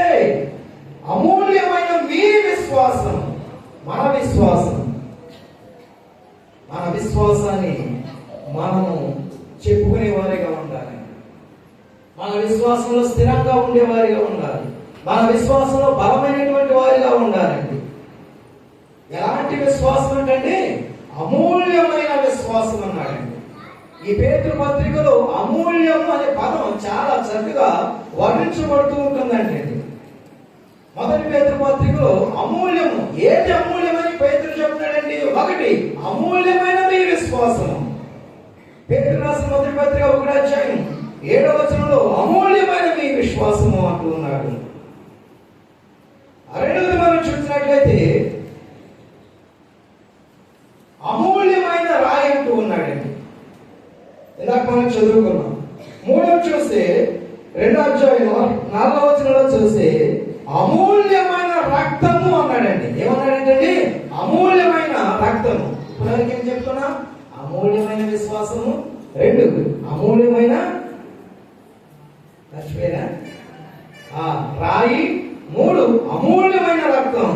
అమూల్యమైన మీ విశ్వాసం. మన విశ్వాసం, మన విశ్వాసాన్ని మనము చెప్పుకునే వారిగా ఉండాలి. మన విశ్వాసంలో స్థిరంగా ఉండేవారిగా ఉండాలి. మన విశ్వాసంలో బలమైనటువంటి వారిగా ఉండాలండి. ఎలాంటి విశ్వాసం అంటే అమూల్యమైన విశ్వాసం అన్నాడండి. ఈ పేతురు పత్రికలో అమూల్యం అనే పదం చాలా చక్కగా వర్ణించబడుతూ ఉంటుందండి. మొదటి పేతురు పత్రికలో అమూల్యము, ఏంటి అమూల్యమని పేతురు చెప్తాడండి? ఒకటి, అమూల్యమైన మీ విశ్వాసము. పేతురు రాసిన మొదటి పత్రిక 1వ అధ్యాయం 7వ వచనంలో అమూల్యమైన మీ విశ్వాసము అంటూ ఉన్నాడు. రెండవది మనం చూసినట్లయితే అమూల్యమైన రాయి అంటూ ఉన్నాడండి. ఇందాక మనం చదువుకున్నాం. మూడవ చూస్తే 2వ అధ్యాయం 4వ వచనంలో చూస్తే అమూల్యమైన రక్తము అన్నాడండి. ఏమన్నాడంటే అమూల్యమైన రక్తము. ఇప్పుడు ఏం చెప్తున్నా? అమూల్యమైన విశ్వాసము, 2 అమూల్యమైన రాయి, 3 అమూల్యమైన రక్తం,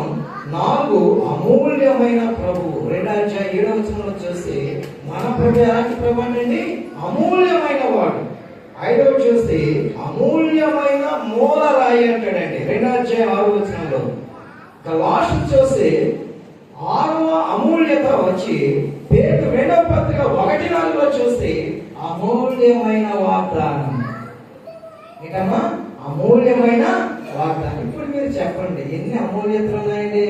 4 అమూల్యమైన ప్రభు. 2వ అధ్యాయం 7వ వచనంలో చూస్తే మన ప్రభు ఎలాంటి ప్రభు అండి? అమూల్యమైన వాడు. 5వ చూస్తే అమూల్యమైన మూల రాయి అంటాడండి. 2వ అధ్యాయం 6వ వచనంలో. లాస్ట్ చూస్తే 6వ అమూల్యత వచ్చి పేతురు 2వ పత్రిక 1:4లో చూస్తే అమూల్యమైన వాగ్దానం. ఏంటమ్మా? అమూల్యమైన వాగ్దానం. ఇప్పుడు మీరు చెప్పండి, ఎన్ని అమూల్యతలు ఉన్నాయండి?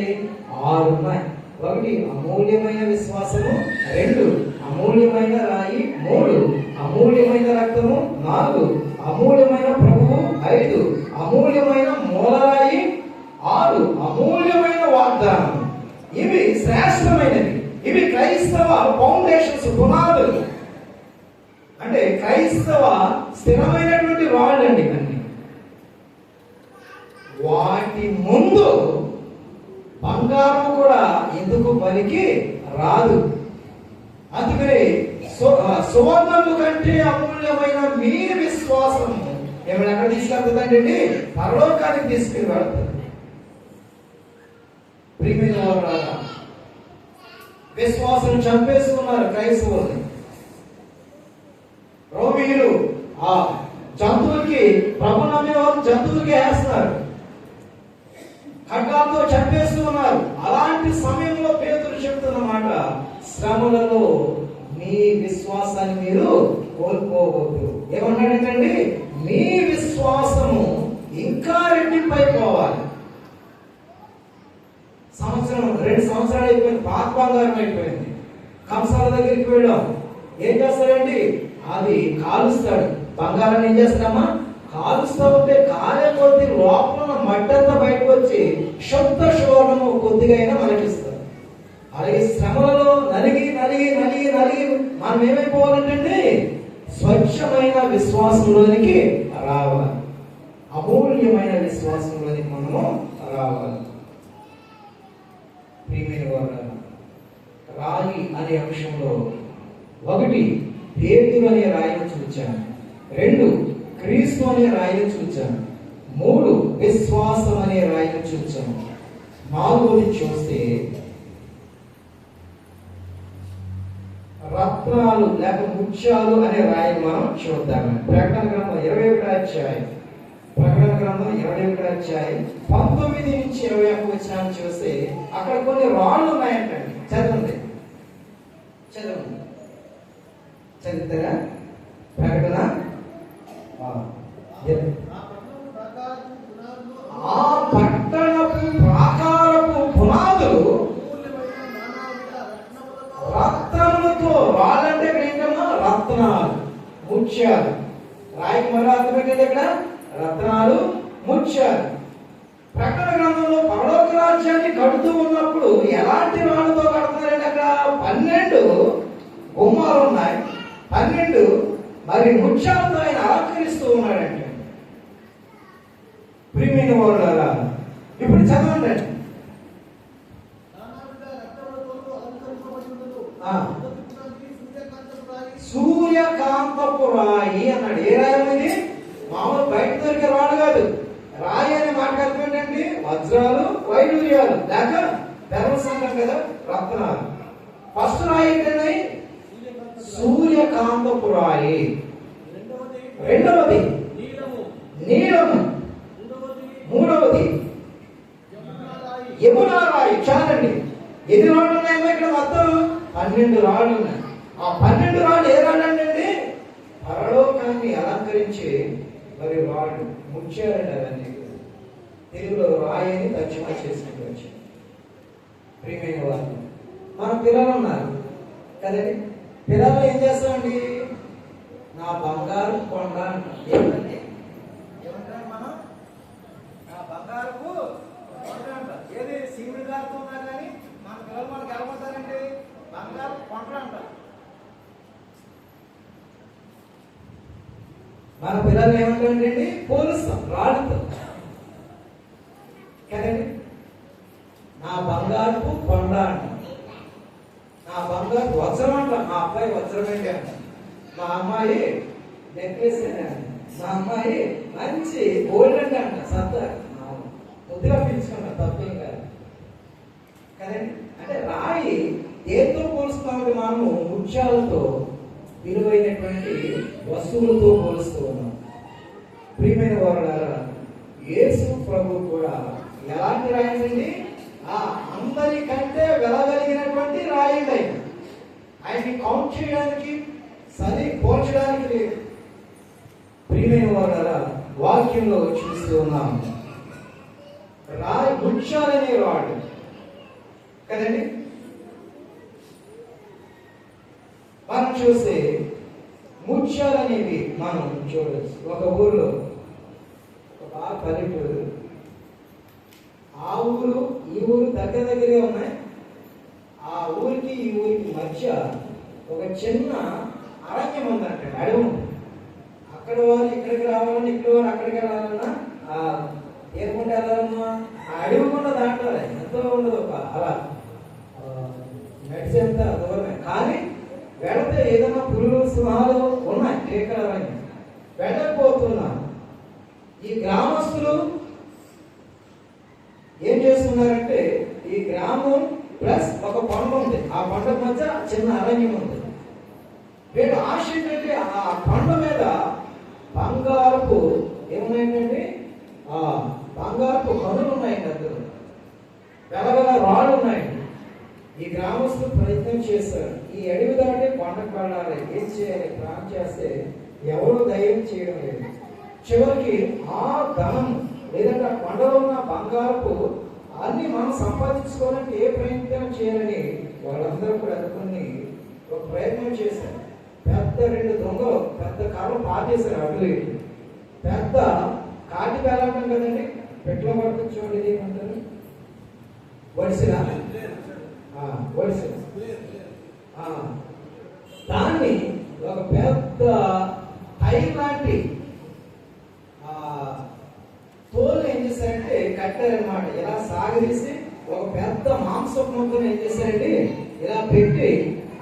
6 ఉన్నాయి. 1 అమూల్యమైన విశ్వాసము, 2 అమూల్యమైన రాయి, 3 అమూల్యమైన రక్తము, 4 అమూల్యమైన ప్రభువు, 5 అమూల్యమైన మూలరాయి, 6 అమూల్యమైన వాగ్దానం. ఇవి శ్రేష్టమైనవి. ఇవి క్రైస్తవ ఫౌండేషన్స్, పునాదులు. అంటే క్రైస్తవ స్థిరమైనటువంటి రాళ్ళు అండి ఇవన్నీ. వాటి ముందు బంగారం కూడా ఎందుకు పనికి రాదు. అందుకని సువర్ణము కంటే అమూల్యమైన మీ విశ్వాసము ఏమైనా ఎక్కడ తీసుకెళ్తుందండి? పరలోకానికి తీసుకుని వెళ్తుంది. ప్రియమైన వారులారా, విశ్వాసం చంపేసుకున్నారు క్రైస్తవుల్ని. రోమిలు ఆ జంతువులకి, ప్రభు నమ్మిన వారు జంతువులకి వేస్తున్నారు, ఖడ్గాలతో చంపేస్తూ ఉన్నారు. అలాంటి సమయంలో పేతురు చెప్తున్నమాట, శ్రమలలో మీ విశ్వాసాన్ని మీరు కోల్పోవద్దు. ఏమన్నాడంటే మీ విశ్వాసము ఇంకా రెట్టింపైపోవాలి. సంవత్సరం 2 సంవత్సరాలు అయిపోయింది, పాత బంగారం అయిపోయింది. కంసాల దగ్గరికి వెళ్ళాం. ఏం చేస్తాడండి? అది కాలుస్తాడు. బంగారాన్ని ఏం చేస్తాడమ్మా? కాలుస్తూ ఉంటే కాలే కొద్ది లోపల మట్టంతా బయటకు వచ్చి శుద్ధ శోభను కొద్దిగా అయినా మనకిస్తారు. అలాగే శ్రమలలో నలిగి నలిగి నలిగి నలిగి మనం ఏమైపోవాలంటే స్వచ్ఛమైన విశ్వాసంలోనికి రావాలి. అమూల్యమైన విశ్వాసంలోనికి మనము రావాలి. ప్రియమైన వారు, రాయి అనే అంశంలో 1 పేతురు అనే రాయిని చూచాను, 2 క్రీస్తు అనే రాయిని చూచాను, 3 విశ్వాసం అనే రాయిని చూచాను, 4 చూస్తే రత్నాలు లేక ముత్యాలు అనే రాయిని మనం చూద్దాము. ప్రకటన గ్రంథం 21వ అధ్యాయం, ప్రకటన గ్రంథం 21వ అధ్యాయం 19 నుంచి 21 వచనాలు చూస్తే అక్కడ కొన్ని రాళ్ళు ఉన్నాయంటండి. చదవండి, చదవండి, చదువుతారా? ప్రకటన ఆ పట్టణపు ప్రాకారపు పునాదులు రత్నములతో, రాళ్ళంటే ఏంటమ్మా? రత్నాలు, ముత్యాలు. రాయికి మరో అర్థం ఏంటంటే ఇక్కడ రత్నాలు, ముత్యాలు. ప్రకటన గ్రంథంలో పరలోక రాజ్యాన్ని కడుతూ ఉన్నప్పుడు ఎలాంటి రాళ్ళతో కడుతున్నారంటే అక్కడ 12 గుమ్మాలు ఉన్నాయి, 12 మరి ముత్యాలతో ఆయన అలంకరిస్తూ ఉన్నాడంటే. ప్రియమైన వారులారా, ఇప్పుడు చదవండి. సూర్యకాంతపు రాయి అన్నాడు. ఏ రాయి ఇది? మామూలు బయట దొరికే రాడు కాదు. రాయి అనే మాట అర్థం ఏంటండి? వజ్రాలు, వైడూర్యాలు లేక ధర్మసంగం కదా, రత్నాలు. ఫస్ట్ రాయి ఏంటండి? సూర్యకాంతపు రాయి. రెండవది నీలము. మూడవది ఎన్ని రాళ్ళు ఉన్నాయమ్మా ఇక్కడ? మొత్తం 12 రాళ్ళు ఉన్నాయి. ఆ 12 రాళ్ళు ఏ రాళ్ళు అండి? పరలోకాన్ని అలంకరించి మరి రాళ్ళు ముత్యాలండి. అవన్నీ తెలుగులో రాయని తర్జుమా చేసినట్టు వచ్చి. ప్రియమైన వాళ్ళు, మన పిల్లలు ఉన్నారు కదండి. పిల్లలు ఏం చేస్తామండి? నా బంగారు కొండ అంటాం. ఏమంటే ఏమంటారు మనం? నా బంగారుకు కొండ అంటారు. ఏది సీముడి గారితో ఉన్నా కానీ మన పిల్లలు మనకి ఏమంటారండి? బంగారు కొండ అంటారు. మన పిల్లలు ఏమంటారండి? పోలుస్తాం రాళ్ళతో కదండి. నా బంగారు కొండ అంటాం. నా బంగారు వజ్రం అంటాం. మా అబ్బాయి వజ్రమేంటి అంటాం. మా అమ్మాయి నెక్లెస్ అంట. మా అమ్మాయి మంచి గోల్డ్ అంట. సత్తా కొద్దిగా పిలుచుకుంటా, తప్పేం కాదు కదండి. అంటే రాయి దేంతో పోలుస్తున్నామంటే మనము ముత్యాలతో, విలువైనటువంటి వస్తువులతో పోలుస్తూ ఉన్నాం. ప్రియమైన వారులారా, యేసు ప్రభు కూడా ఎలాంటి రాయండి? అందరికంటే వెలగలిగినటువంటి రాయండి. ఆయన్ని కౌంట్ చేయడానికి, సరి పోల్చడానికి లేదు. ప్రియమైన వారులారా, వాక్యంలో చూస్తూ ఉన్నాం. రాయి ముత్యాలనే రాడు కదండి. మనం చూస్తే ముత్యాలనేవి మనం చూడవచ్చు. ఒక ఊరిలో ఒక పల్లెటూరు, ఆ ఊరు ఈ ఊరు దగ్గర దగ్గరగా ఉన్నాయి. ఆ ఊరికి ఈ ఊరికి మధ్య ఒక చిన్న అరణ్యం ఉందంట, అడవి ఉంది. అక్కడ వాళ్ళు ఇక్కడికి రావాలన్నా, ఇక్కడ వాళ్ళు అక్కడికి వెళ్ళాలన్నా ఏరుకుంటే వెళ్ళాలన్నా ఆ అడవి కూడా దాటాలి. ఎంతో ఉండదు, ఒక అలా నడిచేంత దూరమే. కానీ వెళితే ఏదైనా పులులు సింహాలు ఉన్నాయి, టీకాలన్నీ వెళ్ళకపోతున్నా. ఈ గ్రామస్తులు ఏం చేస్తున్నారంటే, ఈ గ్రామం ప్లస్ ఒక కొండ ఉంది, ఆ కొండ మధ్య చిన్న అరణ్యం ఉంది. వీళ్ళు ఆశ ఏంటంటే ఆ కొండ మీద బంగారపు ఏమున్నాయంటే బంగారపు కనులు ఉన్నాయండి. అందులో వెలగల రాళ్ళు ఉన్నాయండి. ఈ గ్రామస్తులు ప్రయత్నం చేశారు, ఈ అడవి దాటి కొండకు వెళ్ళాలి, ఏం చేయాలి, ప్లాన్ చేస్తే ఎవరు ధైర్యం చేయడం లేదు. చివరికి ఆ ధనం లేదంటే ఆ కొండలో ఉన్న బంగారపు అన్ని మనం సంపాదించుకోవాలంటే ఏ ప్రయత్నం చేయాలని వాళ్ళందరూ కూడా అనుకుని ఒక ప్రయత్నం చేశారు. పెద్ద 2 దొంగలు పెద్ద కర్రలు పాతేశారు. అడ్డు పెద్ద కాటి వేలాడటం కదండి, పెట్ల పడుతుంది చూడండి, ఏమంటారు వడిసిన వడిసిన దాన్ని ఒక పెద్ద టైర్ లాంటి తోలు ఏం చేశారంటే కట్టారనమాట. ఇలా సాగదీసి ఒక పెద్ద మాంసపు ముక్కను ఏం చేశారండి ఇలా పెట్టి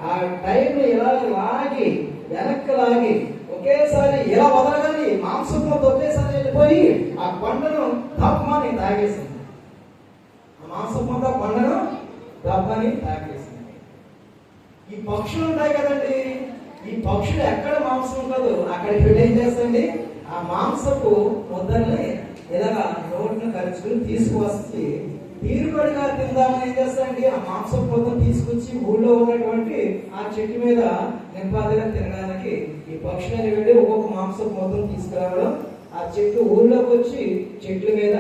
ఆ టైర్ని ఇలా లాగి వెనక్కి లాగి ఒకేసారి ఇలా వదలగాని మాంసపు ముక్క ఒకేసారి వెళ్ళిపోయి ఆ కొండను దప్పమని తాగేసింది. ఆ మాంసపు ముక్క కొండను దప్పమని తాగేసింది. ఈ పక్షులు ఉంటాయి కదండి, ఈ పక్షులు ఎక్కడ మాంసం ఉండదు అక్కడికి వెళ్ళి ఏం చేస్తండి ఆ మాంసపు ముద్దల్ని ఇలాగా నోటిని కలుచుకుని తీసుకువచ్చి తీరుబడిగా తిందామని ఏం చేస్తారండి ఆ మాంసపు ముద్దను తీసుకొచ్చి ఊళ్ళో ఉన్నటువంటి ఆ చెట్టు మీద నింపాదిగా తినడానికి ఈ పక్షులని వెళ్ళి ఒక్కొక్క మాంసపు ముద్దను తీసుకురావడం, ఆ చెట్టు ఊళ్ళోకి వచ్చి చెట్ల మీద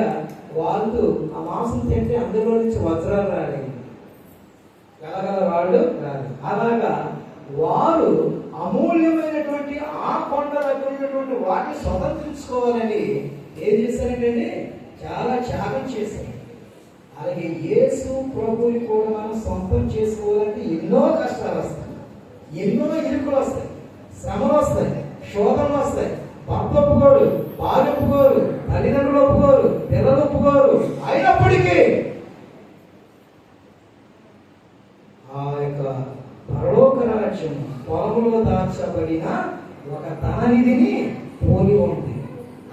వాళ్తూ ఆ మాంసం తింటే అందులో నుంచి వజ్రాలు రాలి, గలగల వాళ్ళు రాలి. అలాగా వారు అమూల్యమైనటువంటి ఆ కొండ దగ్గర ఉన్నటువంటి వాటిని స్వతంత్రించుకోవాలని ఏం చేశారంటే చాలా త్యాగం చేశారు. అలాగే యేసు ప్రభువుని కూడా మనం సొంతం చేసుకోవాలంటే ఎన్నో కష్టాలు వస్తాయి, ఎన్నో ఇరుకులు వస్తాయి, శ్రమలు వస్తాయి, శోధనలు వస్తాయి. భర్త ఒప్పుకోడు, భార్య ఒప్పుకోరు, తల్లిదండ్రులు ఒప్పుకోరు, పిల్లలు ఒప్పుకోరు. అయినప్పటికీ ఆ యొక్క పరలోక రాజ్యం పొలంలో దాచబడిన ఒక ధననిధిని పోలి ఉంది.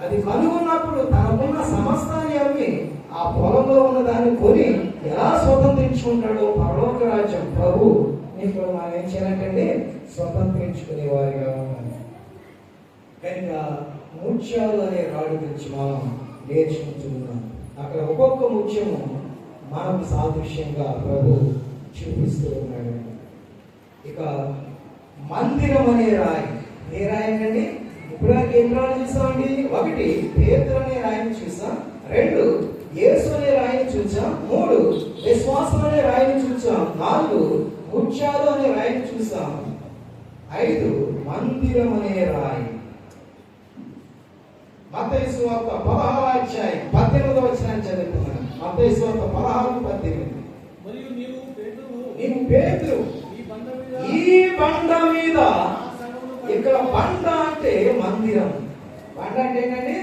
అది కనుగొన్నప్పుడు తనకున్న సమస్తాన్ని అమ్మి ఆ పొలంలో ఉన్న దాన్ని కొని ఎలా స్వతంత్రించుకుంటాడో పరలోక రాజ్యం ప్రభు ఇప్పుడు మనం ఏం చేయాలంటే స్వతంత్రించుకునే వారిగా ఉండాలి. కనుక ముత్యాలు అనే రాడి గురించి మనం నేర్చుకుంటున్నాం. అక్కడ ఒక్కొక్క ముత్యము మనకు సాదృశ్యంగా ప్రభు చూపిస్తూ ఉన్నాడు. ఇక మందిరం అనే రాయి, ఏ రాయి అండి? ఇప్పుడు ఎన్ని రాళ్ళు చూసామండి? 1 పేతురు అనే రాయిని చూసాం, 2 యేసు అనే రాయిని చూసాం, 3 విశ్వాసం అనే రాయిని చూసాం, 4 ముత్యాలు అనే రాయిని చూసాం, 5 మందిరం అనే రాయి. మత్తయి సువార్త 16వ అధ్యాయం 18వ వచనం చదువుతున్నాను. మత్తయి సువార్త 16:18. మరియు నీవు పేతురు ఈ బండ మీద, ఇక్కడ బండ అంటే మందిరం, బండ అంటే ఏంటండి?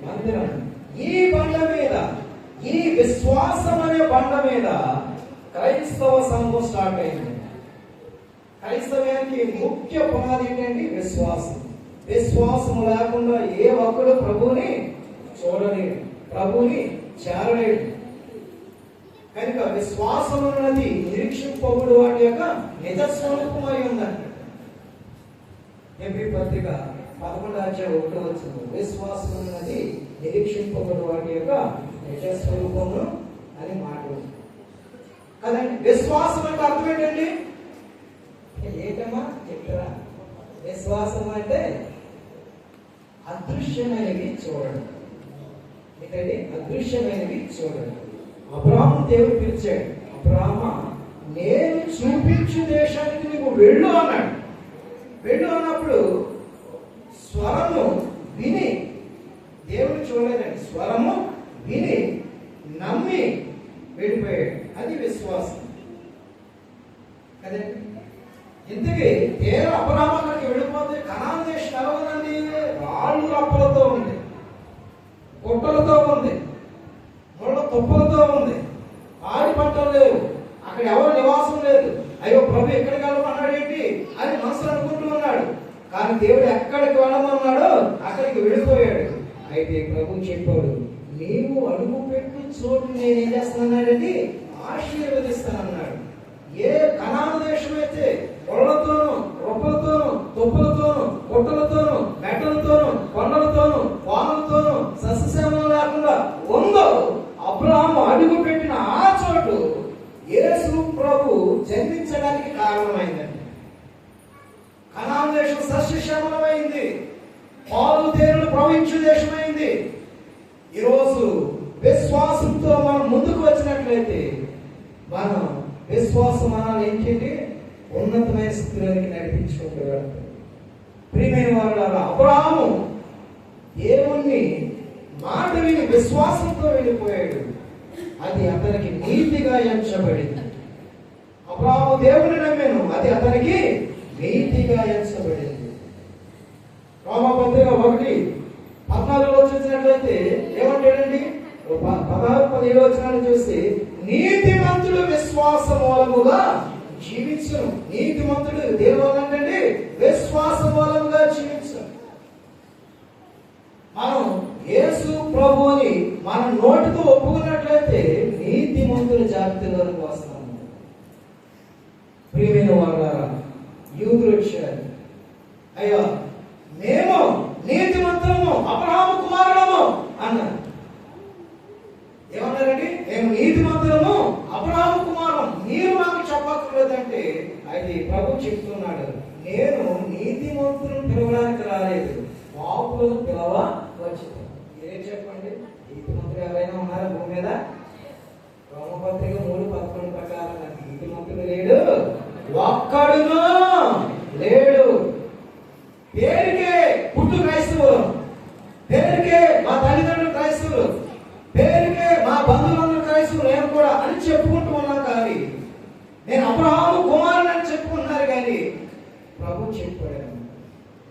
మందిరం. ఈ బండ మీద, ఈ విశ్వాసం అనే బండ మీద క్రైస్తవ సంఘం స్టార్ట్ అయింది. క్రైస్తవానికి ముఖ్య పునాది ఏంటండి? విశ్వాసం. విశ్వాసం లేకుండా ఏ ఒక్కడు ప్రభువుని చూడలేడు, ప్రభువుని చేరలేడు. కనుక విశ్వాసం అన్నది నిరీక్షింపబడు వాటి యొక్క నిజస్వరూపమై ఉందండి. హెబ్రీ పత్రిక 11:1 విశ్వాసం అన్నది నిరీక్షింపబడు వాటి యొక్క నిజస్వరూపము అని మాట్లాడు కదండి. విశ్వాసం అంటే అర్థం ఏంటండి? ఏటమ్మా చెప్తారా? విశ్వాసం అంటే అదృశ్యమైనవి చూడండి. ఏంటండి? అదృశ్యమైనవి చూడండి. అబ్రాహాము దేవుడు పిలిచాడు, అబ్రాహ్మా నేను చూపించు దేశానికి నీవు వెళ్ళు అన్నాడు. వెళ్ళు అన్నప్పుడు స్వరము విని, దేవుడు చూడలేదండి, స్వరము విని నమ్మి వెళ్ళిపోయాడు. అది విశ్వాసం కదండి. ఇంతకీ అబ్రాహాము అక్కడికి వెళ్ళిపోతే కనాను దేశం ఎలా ఉందండి? రాళ్ళు రప్పలతో ఉంది, గుట్టలతో ఉంది, ముళ్ళ తుప్పలతో ఉంది, ఆడి పంటలు లేవు, అక్కడ ఎవరు నివాసం లేదు. అయ్యో ప్రభు ఎక్కడికి వెళ్ళమన్నాడు ఏంటి అని మనసులో అనుకుంటూ ఉన్నాడు. కానీ దేవుడు ఎక్కడికి వెళ్ళమన్నాడో అక్కడికి వెళ్ళిపోయాడు. అయితే ప్రభు చెప్పాడు, నీవు అడుగు పెట్టు చోటు నేనేం చేస్తానన్నాడండి? ఆశీర్వదిస్తానన్నాడు. ఏ కనాను దేశం అయితే ముళ్ళతోనూ రొప్పలతోనూ తుప్పలతోనూ గుట్టలతోనూ మెట్టలతోనూ కొండలతోనూ వానలతోనూ సస్యశ్యామలం లేకుండా ఉందో, అబ్రాహాము అడుగు పెట్టిన ఆ చోటు యేసు ప్రభు జన్మించడానికి కారణమైందండి. కనాను దేశం సస్యశ్యామలమైంది, పాలు తేనెలు ప్రవహించు దేశమైంది. ఈరోజు విశ్వాసంతో మనం ముందుకు వచ్చినట్లయితే మనం విశ్వాసం అనాలి ఏంటంటే ఉన్నతమైన స్థితిలోనికి నడిపించుకుంటూ వెళ్తాం. ప్రియమైన వారులారా, అబ్రాహాము దేవుణ్ణి మాట విని విశ్వాసంతో వెళ్ళిపోయాడు. అది అతనికి నీతిగా ఎంచబడింది. అబ్రాహాము దేవుని నమ్మాను, అది అతనికి నీతిగా ఎంచబడింది. రోమపత్రిక 1:14 చూసినట్లయితే ఏమంటాడండి? 16-17 వచనాలు చూసి, నీతిమంతుడు విశ్వాస మూలముగా జీవించును. నీతిమంతుడు దేని వల్ల అంటే విశ్వాస మూలముగా జీవించును. మనం యేసు ప్రభువుని మన నోటితో ఒప్పుకున్నట్లయితే నీతిమంతుల జాబితాలోకి వస్తాము. ప్రియమైన వారులారా, యూదులు వచ్చారు, అయ్యా మేము నీతిమంతులము, అబ్రహాము కుమారులము అన్నారు. ఏమన్నారండి? మేము నీతిమంతులము, అబ్రహాము కుమారులం, మీరు మాకు చెప్పక్కర్లేదంటే అది ప్రభు చెప్తున్నాడు, నేను నీతిమంతులను పిలవడానికి రాలేదు, పాపులను పిలవ వచ్చాను. ఏం చెప్పండి? నీతిమంతులు ఎవరైనా ఉన్నారా భూమి మీద? రోమపత్రిక 3:11 ప్రకారం నీతిమంతుడు లేడు, ఒక్కడును లేడు. పేరుకే పుట్టు క్రైస్తవులు, పేరుకే మా తల్లిదండ్రులు క్రైస్తవులు, పేరుకే మా బంధువులందరూ క్రైస్తవులు నేను కూడా అని చెప్పుకుంటూ ఉన్నాం. కానీ నేను అబ్రహాము కుమారుడు అని చెప్పుకుంటున్నారు. కానీ ప్రభు చెప్పాడు,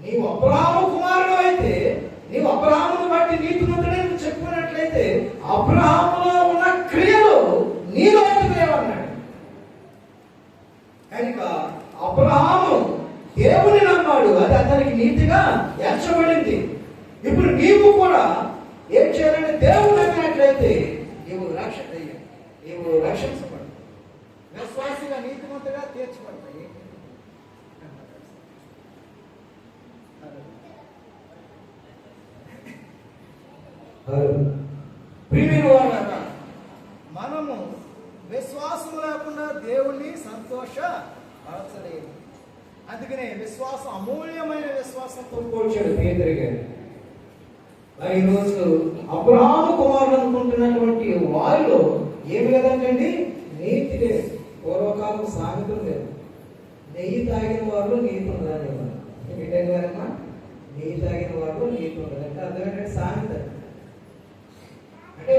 నీవు అబ్రహాము కుమారుడు అయితే, నీవు అబ్రహామును బట్టి నీతిమంతుడని చెప్పుకున్నట్లయితే అబ్రహాములో ఉన్న క్రియలు నీలో లేవన్నాడు. కనుక అబ్రహాము దేవుని నమ్మాడు, అది అతనికి నీతిగా ఎంచబడింది. ఇప్పుడు నీవు కూడా ఏం చేయాలంటే దేవుడు నమ్మినట్లయితే నీవు రక్షించబడు, విశ్వాసిగా నీతిమంతుగా తీర్చబడతాయి. ప్రియమైన వారులారా, మనము విశ్వాసం లేకుండా దేవుణ్ణి అందుకనే విశ్వాసం అమూల్యమైన విశ్వాసంతో పోల్చాడు పేతురు గారు. మరి ఈరోజు అబ్రహాము కుమారుడు అనుకుంటున్నటువంటి వారిలో ఏమి లేదంటండి, నీతి లేదు. పూర్వకాలం సామెతం లేదు, నెయ్యి తాగిన వారు నీతి ఉండదని. ఏంటండి వారమ్మా, నెయ్యి తాగిన వారు నీతి ఉండదు అంటే అర్థం ఏంటంటే సామెత. అంటే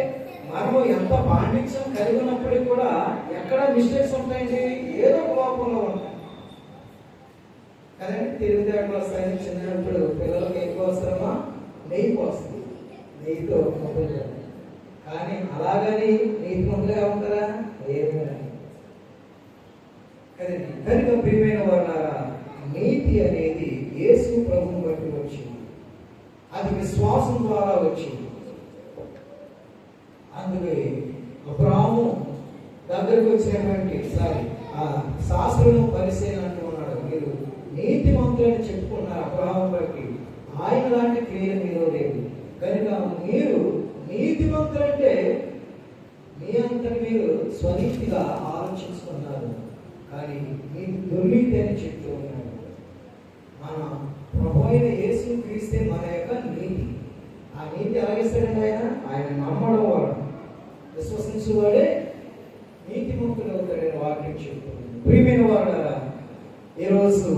మనము ఎంత పాండిత్యం కలిగి ఉన్నప్పటికీ కూడా ఎక్కడ మిస్టేక్స్ ఉంటాయండి, ఏదో లోపంలో ఉంటాయి కదండి. తెలివితేటలు వస్తాయని చిన్నప్పుడు పిల్లలకి ఎక్కువ అవసరమా, నెయ్యి పోస్తుంది, నెయ్యితో మొదలు. కానీ అలాగని నీతి మొదలుగా ఉంటారా, ఏమీ కదండి. కనుక ప్రియమైన వారులారా, నీతి అనేది యేసు ప్రభువుని బట్టి వచ్చింది, అది విశ్వాసం ద్వారా వచ్చింది. అందుకే అబ్రహాము దగ్గరకు వచ్చినటువంటి శాస్త్రులను పరిశీలన అంటూ ఉన్నాడు, మీరు నీతి మంత్రులని చెప్పుకున్నారు అబ్రహాము బట్టి, ఆయన లాంటి క్రియలు మీలో లేదు. కనుక మీరు నీతి మంత్రులంటే మీ అంతటి మీరు స్వనీతిగా ఆలోచించుకున్నారు, కానీ మీకు దుర్నీతి అని చెప్తూ ఉన్నాడు. మన ప్రభు అయిన యేసు క్రీస్తే మన యొక్క నీతి. ఆ నీతి ఎలాగిస్తాడండి ఆయన నమ్మడం వాడు, విశ్వసించువాడే నీతి మంతుడు అవుతాడని వాక్యం చెప్తుంది. ప్రియమైన వారులారా, ఈరోజు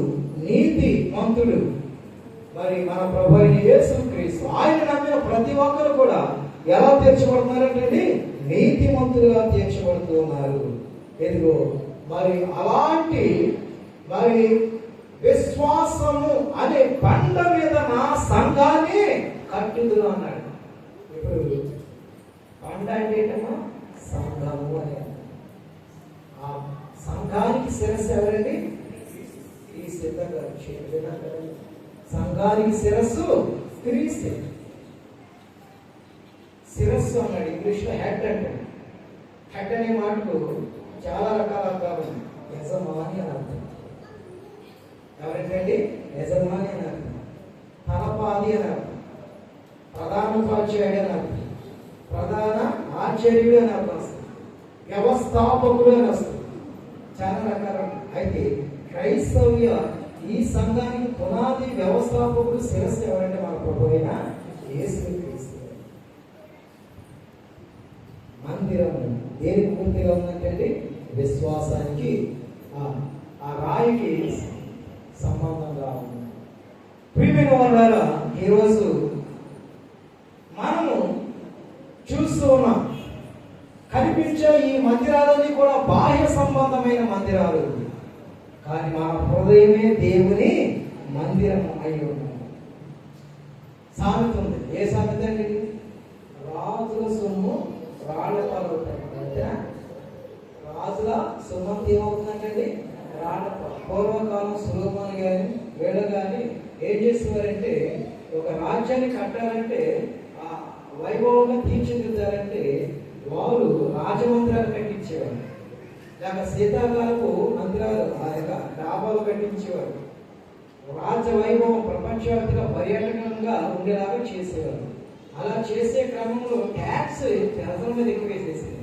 నీతి మంతుడు మరి మన ప్రభు అయిన యేసు క్రీస్తు, ఆయన నమ్మిన ప్రతి ఒక్కరు కూడా ఎలా తీర్చబడుతున్నారంటే నీతి మంతులుగా తీర్చబడుతూ ఉన్నారు. ఎదుగో మరి అలాంటి మరి విశ్వాసము అనే బండ మీద నా సంఘాన్ని కట్టుదును అన్నాడు. ఇప్పుడు బండ అంటే ఏంటమ్మా, సంఘము అని. ఆ సంఘానికి శిరస్సు ఎవరండి, క్రీస్తు. సంఘానికి శిరస్సు క్రీస్తు. శిరస్సు అన్నాడు, ఇంగ్లీష్ లో హెడ్ అంటాడు. హెడ్ అనే మాటకు చాలా రకాల అర్థాలు ఉన్నాయి. యజమాని అని అర్థం. ఎవరంటే యజమాని అని అర్థం, తలపాది అని అర్థం, ప్రధానోపాధ్యాయుడు అని అర్థం, ప్రధాన ఆచార్యుడు అని అర్థం వస్తుంది, వ్యవస్థాపకుడు అని వస్తుంది, చాలా రకాలు. అయితే క్రైస్తవ్య ఈ సంఘానికి పునాది వ్యవస్థాపకుడు శిరస్సు ఎవరంటే మన ప్రభు అయిన యేసు క్రీస్తు. మందిరము దేనికి పూర్తిగా ఉందంటే విశ్వాసానికి, ఆ రాయికి సంబంధంగా ఉంది. ప్రియమైన వారులారా, ఈరోజు మనము చూస్తూ ఉన్నాం, కనిపించే ఈ మందిరాలన్నీ కూడా బాహ్య సంబంధమైన మందిరాలు, కానీ మన హృదయమే దేవుని మందిరం అయి ఉన్నాం. సామెత ఉంది, ఏ సామెత అండి, రాజుల సొమ్ము రాళ్ళ పాలవుతాయి. రాజుల సొమ్ము ఏమవుతుందంటే రాళ్ళ పాలు. పూర్వకాలం సులోమాను కానీ వీళ్ళు కానీ ఏం చేసేవారంటే, ఒక రాజ్యాన్ని కట్టాలంటే ఆ వైభవంగా తీర్చిదిద్దారంటే వారు రాజమందిరాలు కట్టించేవారు, లేక శీతాకాలపు మందిరాలు ఆ యొక్క డాబాలు కట్టించేవారు. రాజ వైభవం ప్రపంచవ్యాప్తంగా పర్యాటకంగా ఉండేలాగా చేసేవారు. అలా చేసే క్రమంలో ట్యాక్స్ ప్రజల మీద ఎక్కువ వేసేసేది,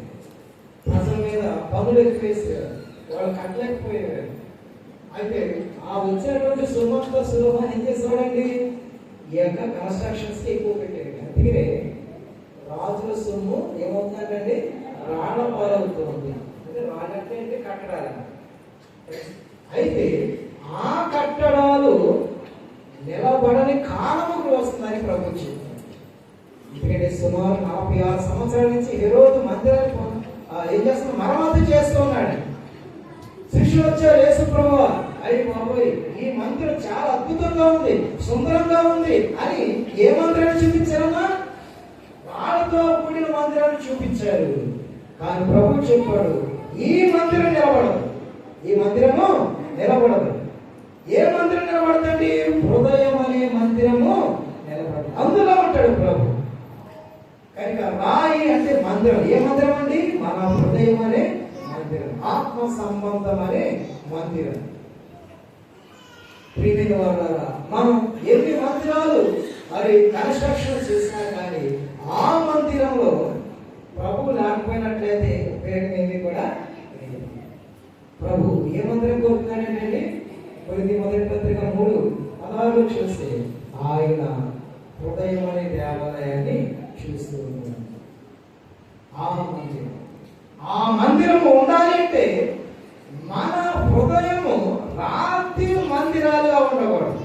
ప్రజల మీద పనులు ఎక్కువ వేసేవారు, వాళ్ళు కట్టలేకపోయేవారు. అయితే ఆ వచ్చినటువంటి సుమంత సులభాన్ని ఏం చేసేవాడండి, ఈ యొక్క కన్స్ట్రక్షన్స్ కి ఎక్కువ పెట్టారు. అందుకనే రాజుల సొమ్ము ఏమవుతుందంటే రాళ్ళ పాలవుతుంది. అంటే రాళ్ళంటే అంటే కట్టడాలు. అయితే ఆ కట్టడాలు నిలబడని కాలముకు వస్తుందని ప్రభుత్వం చెప్తుంది. ఎందుకంటే సుమారు 46 సంవత్సరాల నుంచి హెరోదు మందిరాన్ని ఏం చేస్తున్నా, మరమ్మతు చేస్తూ ఉన్నాడు. శిష్యులు వచ్చారు, యేసు ప్రభువా, అయ్యి బాబోయ్ ఈ మందిరం చాలా అద్భుతంగా ఉంది, సుందరంగా ఉంది అని ఏ మందిరాన్ని చూపించారమ్మా, రాళ్ళతో కూడిన మందిరాన్ని చూపించారు. కానీ ప్రభు చెప్పాడు, ఈ మందిరం నిలబడదు, ఈ మందిరము నిలబడదు. ఏ మందిరం నిలబడదండి, హృదయం అనే మందిరము నిలబడదు. అందులో ఉంటాడు ప్రభు. కనుక రాయి అంటే మందిరం. ఏ మందిరం అండి, మన హృదయం అనే మందిరం, ఆత్మ సంబంధం అనే మందిరం. ప్రియమైన వారులారా, మనం ఎన్ని మందిరాలు మరి కన్స్ట్రక్షన్ చేసినా కానీ ఆ మందిరంలో ప్రభు లేకపోయినట్లయితే ఉపయోగం ఏమి కూడా లేదు. ప్రభు ఏ మందిరం కోరుతున్నాడంటే, కొరింథీ మొదటి పత్రిక వచనాల్లో చూస్తే ఆయన హృదయం అనే దేవాలయాన్ని చూస్తూ ఉన్నాడు. ఆ మందిరము ఉండాలి అంటే మన హృదయము రాతి మందిరాలుగా ఉండకూడదు,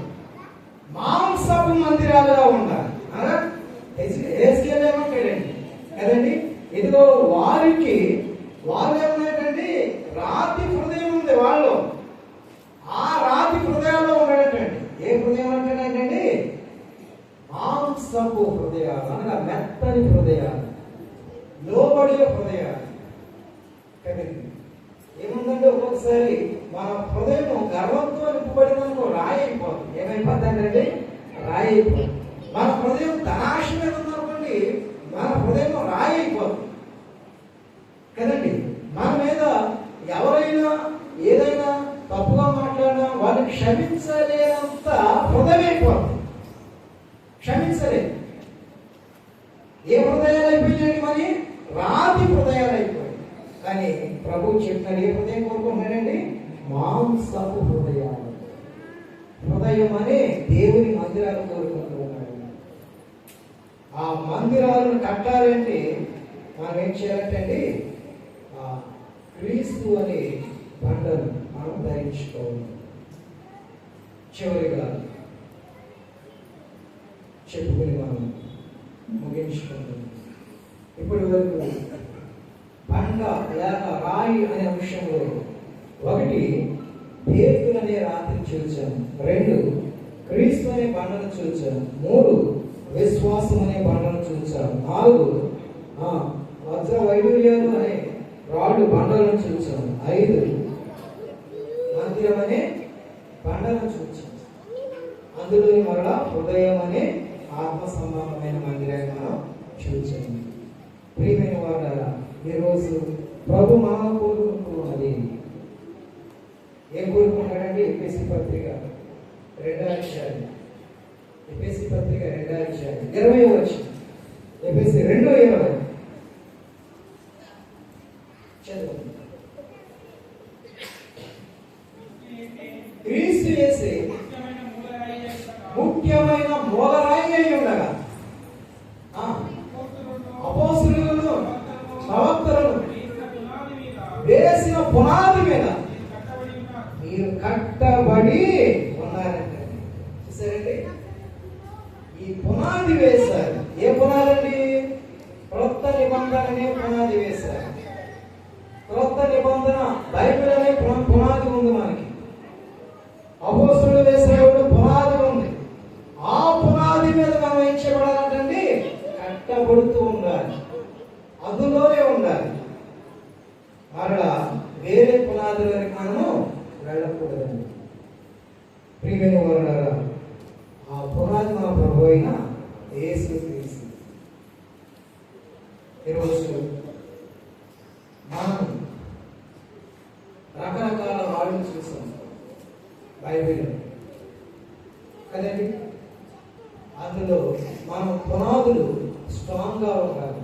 మాంసపు మందిరాలుగా ఉండాలి. ఏమంటాడండి కదండి, ఇదిగో వాళ్ళు ఏమన్నాడండి, రాతి హృదయం ఉంది వాళ్ళు. ఆ రాతి హృదయాల్లో ఉన్నాడటండి. ఏ హృదయం అంటాడండి? మాంసపు హృదయాలు అనగా మెత్తని హృదయాలు, లోబడి హృదయాలు కదండి. ఏముందంటే ఒక్కొక్కసారి మన హృదయం గర్వంతో నింపబడిందనుకో రాయి అయిపోతుంది. ఏమైపోతుందండి? రాయి అయిపోతుంది. మన హృదయం ధనాశ మీద ఉందనుకోండి, మన హృదయం రాయి అయిపోతుంది కదండి. మన మీద ఎవరైనా ఏదైనా తప్పుగా మాట్లాడినా వాళ్ళని క్షమించలేనంత హృదయం అయిపోతుంది. క్షమించలేదు. ఏ హృదయాలు అయిపోయాయి? మరి రాతి హృదయాలు అయిపోయాయి. కానీ ప్రభు చెప్పిన ఏ హృదయం కోరుకుంటున్నాడండి? మాంసపు హృదయాలు. హృదయం అనే దేవుని మందిరాలు కోరుకుంటూ ఉన్నాడు. ఆ మందిరాలను కట్టాలంటే మనం ఏం చేయాలంటే క్రీస్తు అనే బండను మనం ధరించుకోవాలి. చివరిగా చెప్పుకుని మనం ముగించుకుంటాం. ఇప్పటి వరకు బండ లేక రాయి అనే అంశంలో ఒకటి పేతురు అనే రాతిని చూచాము, 2 క్రీస్తు అనే బండను చూచాము, 3 విశ్వాసం అనే బండను చూచాము, 4 వజ్ర వైడూర్యాలు అనే రాళ్ళు బండలను చూచాము, 5 మందిరం అనే బండలను చూచాము. అందులోని మరలా హృదయం అనే ఆత్మ సంబంధమైన మందిరాన్ని మనం చూచాము. ప్రియమైన వాడారా, ఈరోజు ప్రభు మనం కోరుకుంటున్నది ఏం కోరుకుంటాడండి? ఎఫెసీ పత్రిక 2వ అధ్యాయం, ఎఫెసీ పత్రిక 2వ అధ్యాయం 20వ వచనం. ఎఫెసీ 2:20 చదవండి. క్రీస్తు యేసే ముఖ్యమైన మూలరాయి అయి ఉండగా అపోస్తలులను ప్రవక్తలను వేసిన పునాది మీద మీరు కట్టబడి ఉన్నారంటే చూసారండి. ఈ పునాది వేశారు. ఏ పునాదండి? క్రొత్త నిబంధన అనే పునాది వేశారు. క్రొత్త నిబంధన బైబిల్ అనే పునాది ఉంది మనకి. అపోస్తలులు వేసినప్పుడు పునాది ఉంది. ఆ పునాది మీద మనం ఏం చేయబడాలంటే కట్టబడుతూ ఉండాలి, అందులోనే ఉండాలి. మరలా వేరే పునాదులోకి మనము వెళ్ళకూడదండి. ప్రియమైన వారులారా, ఆ పునాది మన ప్రభు అయిన యేసుక్రీస్తు. ఈరోజు మనం రకరకాల రాళ్ళు చూసాం బైబిల్ కదండి. అందులో మనం పునాదులు స్ట్రాంగ్ గా ఉండాలి.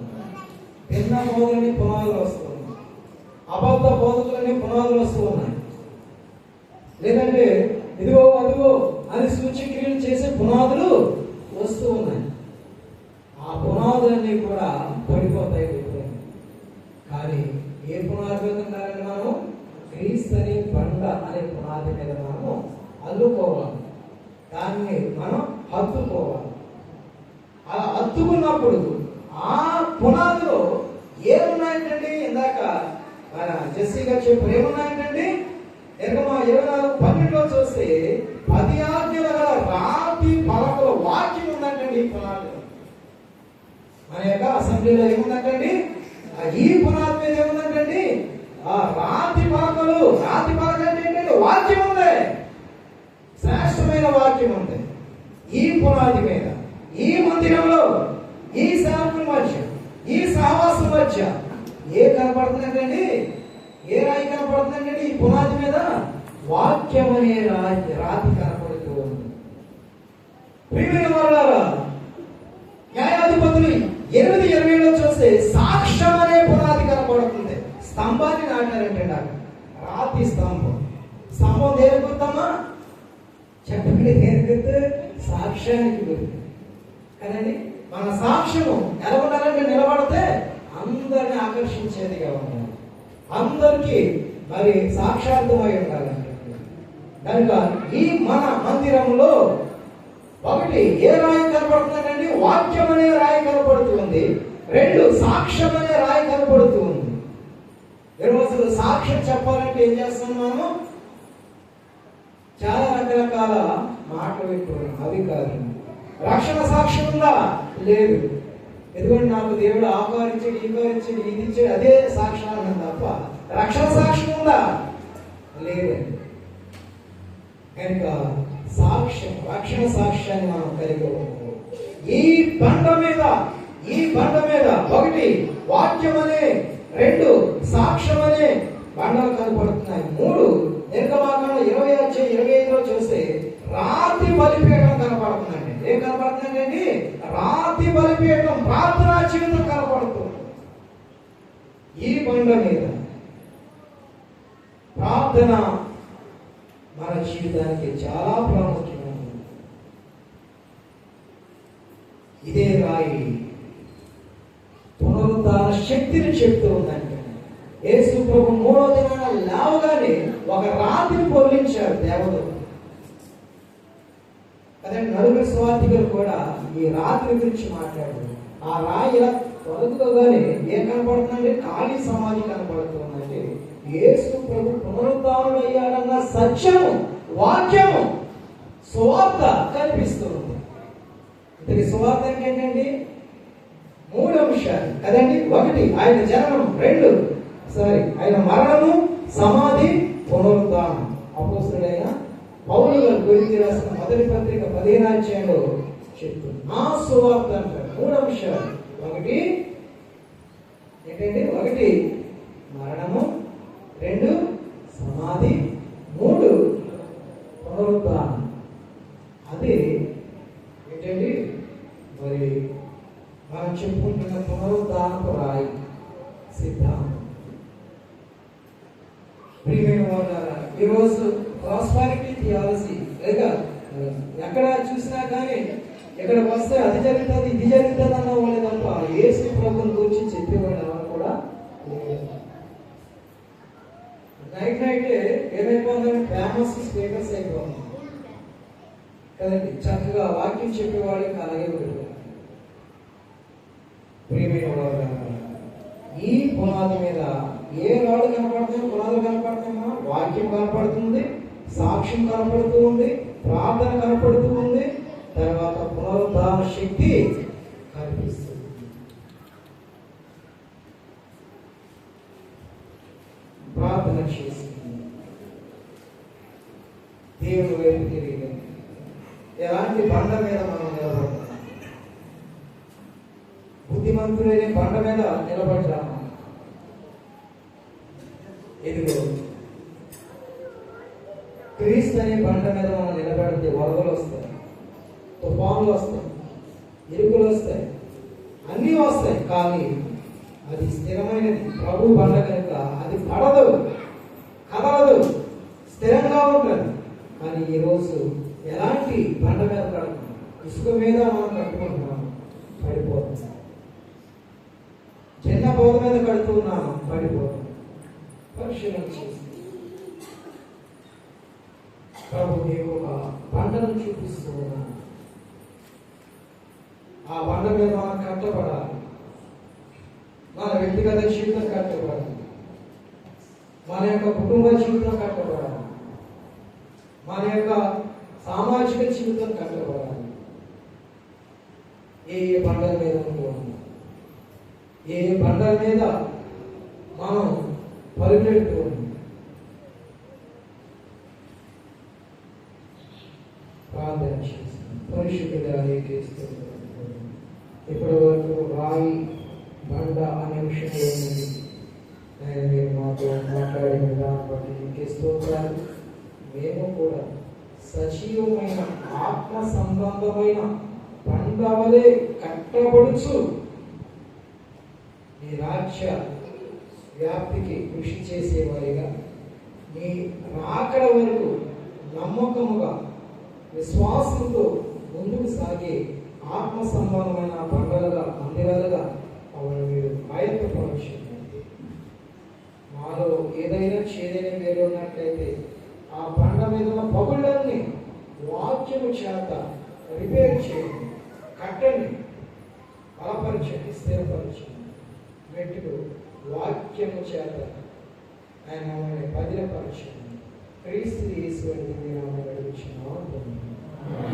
భిన్న బోధలని పునాదులు వస్తున్నాయి, అబద్ధ బోధకులని పునాదులు వస్తూ ఉన్నాయి. లేదంటే ఇదిగో అదిగో అని సూచక్రియలు చేసే పునాదులు వస్తూ ఉన్నాయి. ఆ పునాదులన్నీ కూడా పడిపోతాయి. కానీ ఏ పునాది మీద ఉండాలని మనం? క్రీస్తు అనే బండ అనే పునాది మీద మనము అల్లుకోవాలి, దాన్ని మనం హత్తుకోవాలి. అలా హత్తుకున్నప్పుడు ఆ పునాదిలో ఏమున్నాయంటండి? ఇందాక మన జెస్సీ గారు చెప్పారు. ఏమున్నాయంటండి? 24:12 చూస్తే 10 ఆజ్ఞల రాతి పలకల వాక్యం ఉందంటండి ఈ పునాదిలో. మన యొక్క అసెంబ్లీలో ఏముందంటండి? ఈ పునాది మీద ఏముందంటండి? ఆ రాతి పలకలు. రాతి పలక అంటే ఏంటంటే వాక్యం ఉంది, శ్రేష్టమైన వాక్యం ఉంది. ఈ పునాది మీద, ఈ మందిరంలో, ఈ సేవకుల మధ్య, ఈ సహవాసం మధ్య ఏ కనపడుతుందండి? ఏ రాయి కనపడుతుందండి? ఈ పునాది మీద వాక్యం అనే రాతి కనపడుతూ ఉంది. ప్రియమైన వారులారా, న్యాయాధిపతులు 8:27 చూస్తే సాక్ష్యం అనే పునాది కనపడుతుంది. స్తంభాన్ని నాటారంటే రాతి స్తంభం. స్తంభం దేని గుర్తమ్మా? చెప్పండి, దేని గుర్తు? సాక్ష్యానికి గురి కదండి. మన సాక్ష్యము ఎలా ఉండాలంటే నిలబడితే అందరిని ఆకర్షించేదిగా ఉండాలి, అందరికీ మరి సాక్షార్థమై ఉండాలంటే. కనుక ఈ మన మందిరంలో ఒకటి ఏ రాయి కనపడుతుందండి? వాక్యం అనే రాయి కనపడుతుంది. రెండు, సాక్ష్యం అనే రాయి కనపడుతుంది. ఈరోజు సాక్ష్యం చెప్పాలంటే ఏం చేస్తాం మనము? చాలా రకరకాల మాటలు వింటున్నాం. అవి కాదు. రక్షణ సాక్ష్యం ఉందా? లేదు. ఎందుకంటే నాకు దేవుడు ఆహ్వానించాడు, ఈహ్వానించాడు, ఇది ఇచ్చాడు, అదే సాక్ష్యం తప్ప రక్షణ సాక్ష్యం ఉందా? లేదండి. కనుక సాక్ష్యం, రక్షణ సాక్ష్యాన్ని మనం కలిగి ఉన్నాము. ఈ బండ మీద ఒకటి వాక్యం అనే, రెండు సాక్ష్యం అనే బండలు కనపడుతున్నాయి. మూడు, నిర్గమాకాండం 20:25 చూస్తే రాతి బలిపీఠం కనపడుతుందండి. ఏం కనపడుతుందండి? రాతి బలిపీఠం, ప్రార్థనా జీవితం కనపడుతుంది. ఈ బండ మీద ప్రార్థన మన జీవితానికి చాలా ప్రాముఖ్యమైనది. ఇదే రాయి పునరుద్ధాన శక్తిని చెప్తూ ఉందంటే, యేసు ప్రభు 3వ దినాన లేవగానే ఒక రాతిని పొర్లించాడు దేవదూత కదండి. నలుగురు సువార్థికులు కూడా ఈ రాత్రి గురించి మాట్లాడారు. ఆ రాయి ఇలా తొలగుతోగానే ఏం కనపడుతుందంటే ఖాళీ సమాధి కనపడుతుందంటే యేసు ప్రభు పునరుద్ధానుడయ్యాడన్న సత్యము, వాక్యము, సువార్త కనిపిస్తుంది. ఇంతకీ సువార్త ఏంటండి? 3 అంశాలు కదండి. ఒకటి ఆయన జననం, రెండు ఆయన మరణము, సమాధి, పునరుద్ధానం. అపోస్తలుడైన పౌలు గారు కొరింథీయులకు రాసిన మొదటి పత్రిక 15వ అధ్యాయంలో చెప్తుంది. ఆ సువార్త అంటారు. 3 అంశాలు. ఒకటి ఏంటండి? ఒకటి మరణము, రెండు సమాధి, మూడు పునరుద్ధానం. అది ఏంటండి? మరి మనం చెప్పుకుంటున్న పునరుద్ధానపు రాయి సిద్ధాంతం. ప్రియమైన వారు, ఈరోజు ప్రాస్పారిటీ థియాలజీ లేక ఎక్కడ చూసినా కానీ ఇక్కడికి వస్తే అది జరుగుతుంది, ఇది జరుగుతుంది అన్న వాళ్ళే తప్ప యేసు ప్రభువుని గురించి చెప్పేవాడు ఎవరు కూడా నైట్ ఏమైపోతుందంటే ఫేమస్ స్పీకర్స్ అయిపోతుంది కదండి. చక్కగా వాక్యం చెప్పేవాళ్ళకి అలాగే ఉంటుంది. ప్రియమైన వారు, ఈ పునాది మీద ఏ రాళ్ళు కనపడుతుంది? పునాదులు కనపడుతున్నా వాక్యం కనపడుతుంది, సాక్ష్యం కనపడుతూ ఉంది, ప్రార్థన కనపడుతూ ఉంది, తర్వాత పునరుద్ధాన శక్తి కనిపిస్తుంది. ప్రార్థన చేస్తుంది, దేవుని వైపు తిరిగి ఎలాంటి బండ మీద మనం నిలబడతాం? బుద్ధిమంతులైన బండ మీద నిలబడ్డాము. ఇదిగో క్రీస్తు అనే బండ మీద మనం నిలబడితే వరదలు వస్తాయి, తుఫాన్లు వస్తాయి, ఇరుకులు వస్తాయి, అన్నీ వస్తాయి. కానీ అది స్థిరమైనది. ప్రభు బండ కనుక అది పడదు, కదలదు, స్థిరంగా ఉంటుంది. కానీ ఈరోజు ఎలాంటి బండ మీద కడుతున్నాం? ఇసుక మీద మనం కట్టుకుంటున్నాము, పడిపోతుంది. చిన్న బోధ మీద కడుతున్నాము, పడిపోతుంది. పరిశీలన చేసి ప్రభు నీకు ఒక బండను చూపిస్తూ ఉన్నాను. ఆ బండ మీద మనం కట్టబడాలి. మన వ్యక్తిగత జీవితం కట్టబడాలి, మన యొక్క కుటుంబ జీవితం కట్టబడాలి, మన యొక్క సామాజిక జీవితం కట్టబడాలి. ఏ బండల మీద ఉంటున్నాం, ఏ బండల మీద మనం పరిగెడుతూ ఉన్నాం. ప్రార్థన చేస్తాం. పరిశుద్ధుడా నీకే స్తోత్రం. ఇప్పటి వరకు రాయి, బండ అనే విషయంలో మీరు మాతో మాట్లాడిన దాన్ని బట్టి నీకే స్తోత్రాలు. మేము కూడా సజీవమైన ఆత్మ సంబంధమైన బండ వలె కట్టబడుచు నీ రాజ్య వ్యాప్తికి కృషి చేసేవారిగా, నీ రాకడ వరకు నమ్మకముగా విశ్వాసంతో ముందుకు సాగి ఆత్మ సంబంధమైన బండలుగా మందిరాలుగా అవన్నీ మీరు ఆయత్తపరచండి. మాలో ఏదైనా చేదైనా వేరు ఉన్నట్లయితే ఆ బండ మీద ఉన్న పగుళ్ళన్నీ వాక్యము చేత రిపేర్ చేయండి, కట్టండి, బలపరచండి, స్థిరపరచండి. మెట్టుకు వాక్యము చేత ఆయన మమ్మల్ని పదిలపరచండి. క్రీస్తు యేసు నామములో అడుగుచున్నాము.